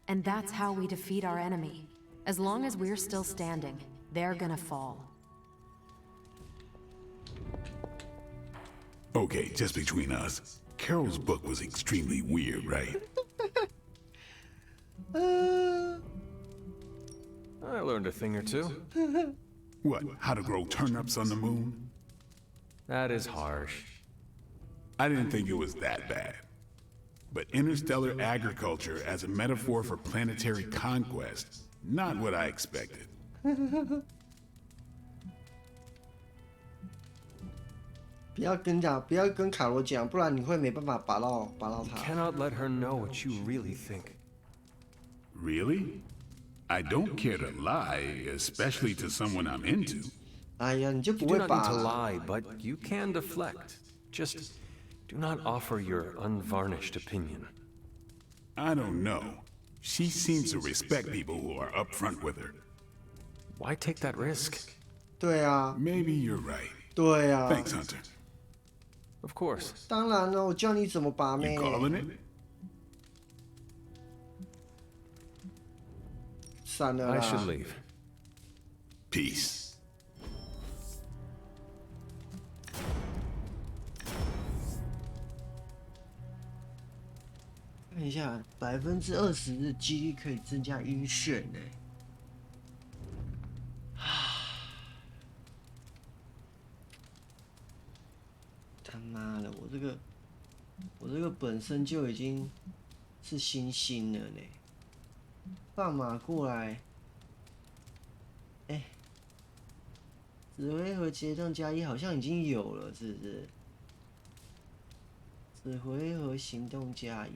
And that's how we defeat our enemy. As long as we're still standing, they're gonna fall. Okay, just between us. Carol's book was extremely weird, right? I learned a thing or two. What, how to grow turnips on the moon? That is harsh. I didn't think it was that bad. But interstellar agriculture as a metaphor for planetary conquest, Not what I expected. 不要跟卡罗讲，不然你会没办法拔到他。Cannot let her know what you really think. Really? I don't care to lie, especially to someone I'm into. 哎呀，你就 You 不 do 会 not need 拔 to 啦。 lie, but you can deflect. Just do not offer your unvarnished opinion. I don't know. She seems to respect people who are upfront with her. Why take that risk? 对啊， Maybe you're right. 对啊。 Thanks, Hunter. Of course. 当然了，我教你怎么拔 You 妹。 calling it? 散了 I 啦。 should leave. Peace. 看一下，20%的几率可以增加晕眩呢。他妈的，我这个本身就已经是星星了呢，放马过来，哎，指挥和结冻加1好像已经有了，是不是？指挥和行动加1。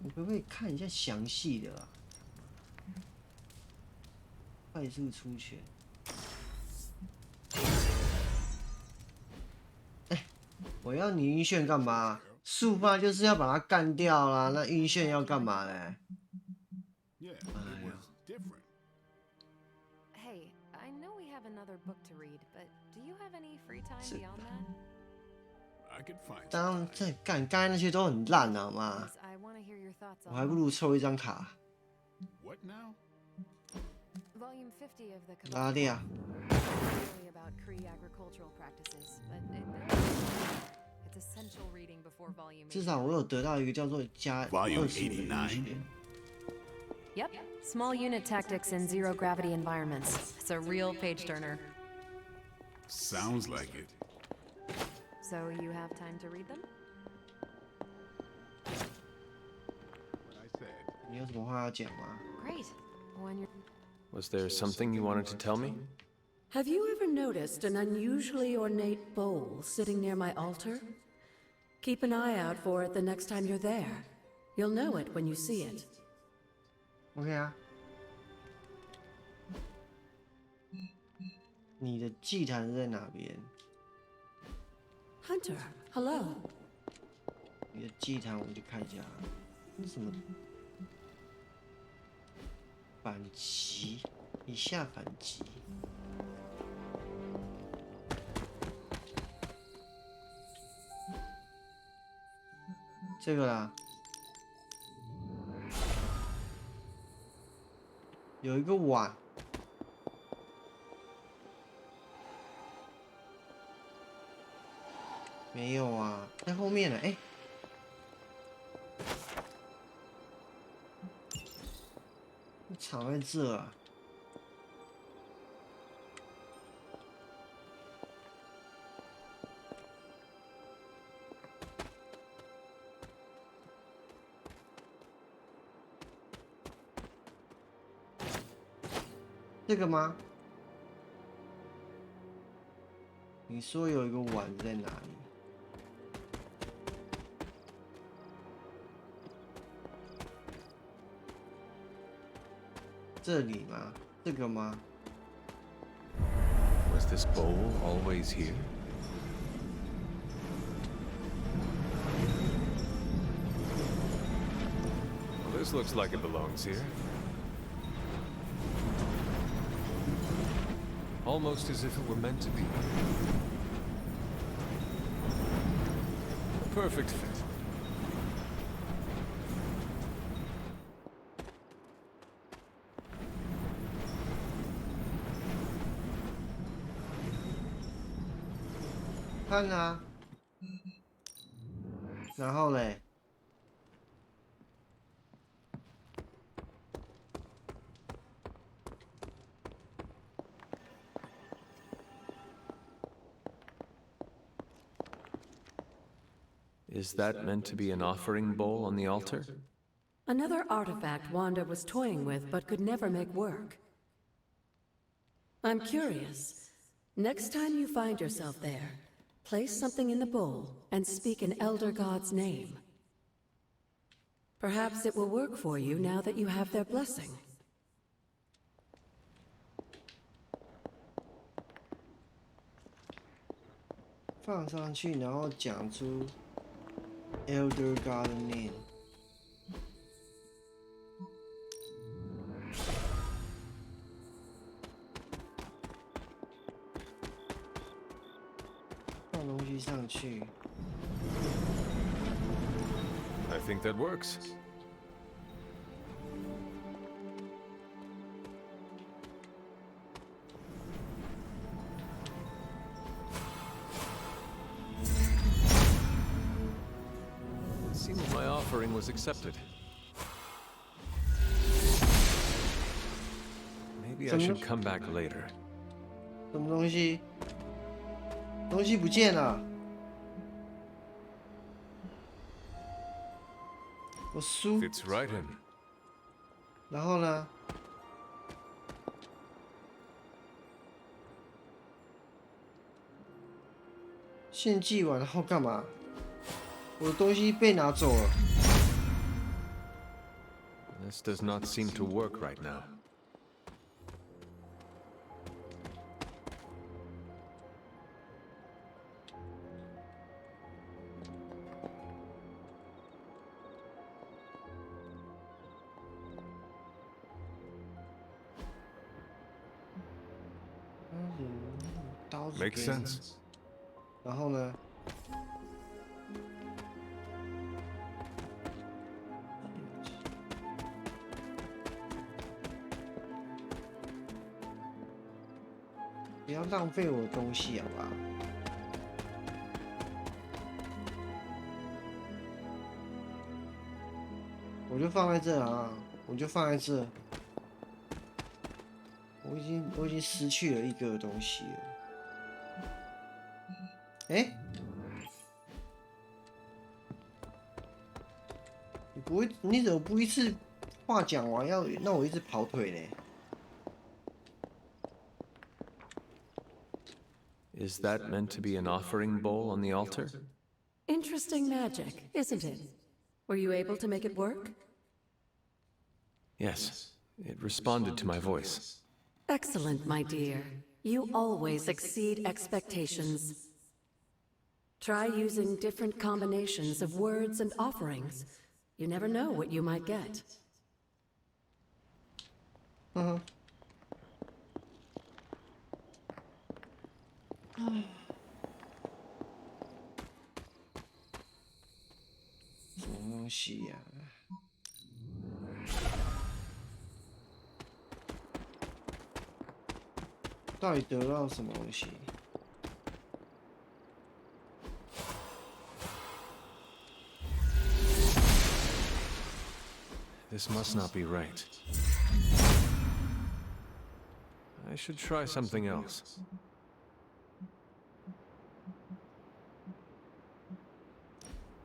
我可不可以看一下详细的啊？快速出拳。哎，我要你晕眩干嘛？速发就是要把它干掉啦，那晕眩要干嘛嘞？ Yeah, it was different. Hey, I know we have another book to read, but do you have any free time beyond that? I could find 当这干刚才那些都很烂好吗？ Because I want to hear your thoughts 我还 on 不如抽一张卡。 What now? Volume 50 of the 拉掉。 really about Cree agricultural practices, but it's essential reading before volume 至少我有得到一个叫做加 Volume 25的晕眩。 Yep, small unit tactics in zero gravity environments. It's a real page turner. Sounds like it. So you have time to read them? What I said. 你有什么话要讲吗？ Great. When you're Was there something you wanted to tell me? Have you ever noticed an unusually ornate bowl sitting near my altar? Keep an eye out for it the next time you're there. You'll know it when you see it. OK 啊。你的祭坛在哪边？ Hunter, hello. 你的祭坛我们去看一下，这什么？反击，以下反击。这个啦，有一个碗。没有啊，在后面呢。哎，藏在这啊。这个吗？你说有一个碗在哪里？这里吗？这个吗？ Was this bowl always here? Well, this looks like it belongs here. Almost as if it were meant to be. A perfect fit. 看啊，然后嘞， Is that meant to be an offering bowl on the altar? Another artifact Wanda was toying with but could never make work. I'm curious. Next time you find yourself there, place something in the bowl and speak an Elder God's name. Perhaps it will work for you now that you have their blessing. 放上去，然后讲出 Elder God name。放东西上去。I think that works. It seemed my offering was accepted. Maybe I should come back later. 什么东西？东西不见了。我输。It's right in. 然后呢？献祭完然后干嘛？我的东西被拿走了。This does not seem to work right now. Makes sense. 然后呢？不要浪费我的东西，好吧？我就放在这啊，我就放在这。我已经失去了一个东西了。哎，你怎么不一次话讲完要让我一直跑腿呢？ Is that meant to be an offering bowl on the altar? Interesting magic, isn't it? Were you able to make it work? Yes, it responded to my voice. Excellent, my dear. You always exceed expectations. Try using different combinations of words and offerings. You never know what you might get. Uh-huh. 什么东西呀？到底得到什么东西？ This must not be right. I should try something else.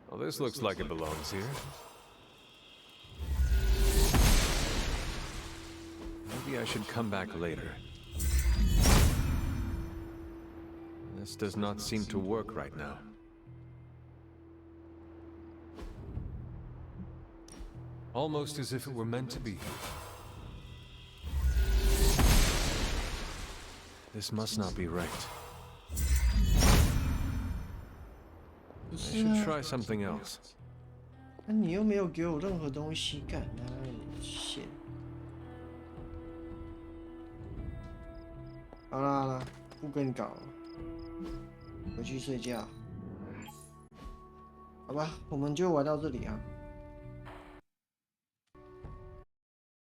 Well, this looks like it belongs here. Maybe I should come back later. This does not seem to work right now. Almost as if it were meant to be. This must not be right. I should try something else. 那你又没有给我任何东西干啊！shit。好啦好啦，不跟你搞了，回去睡觉。好吧，我们就玩到这里啊。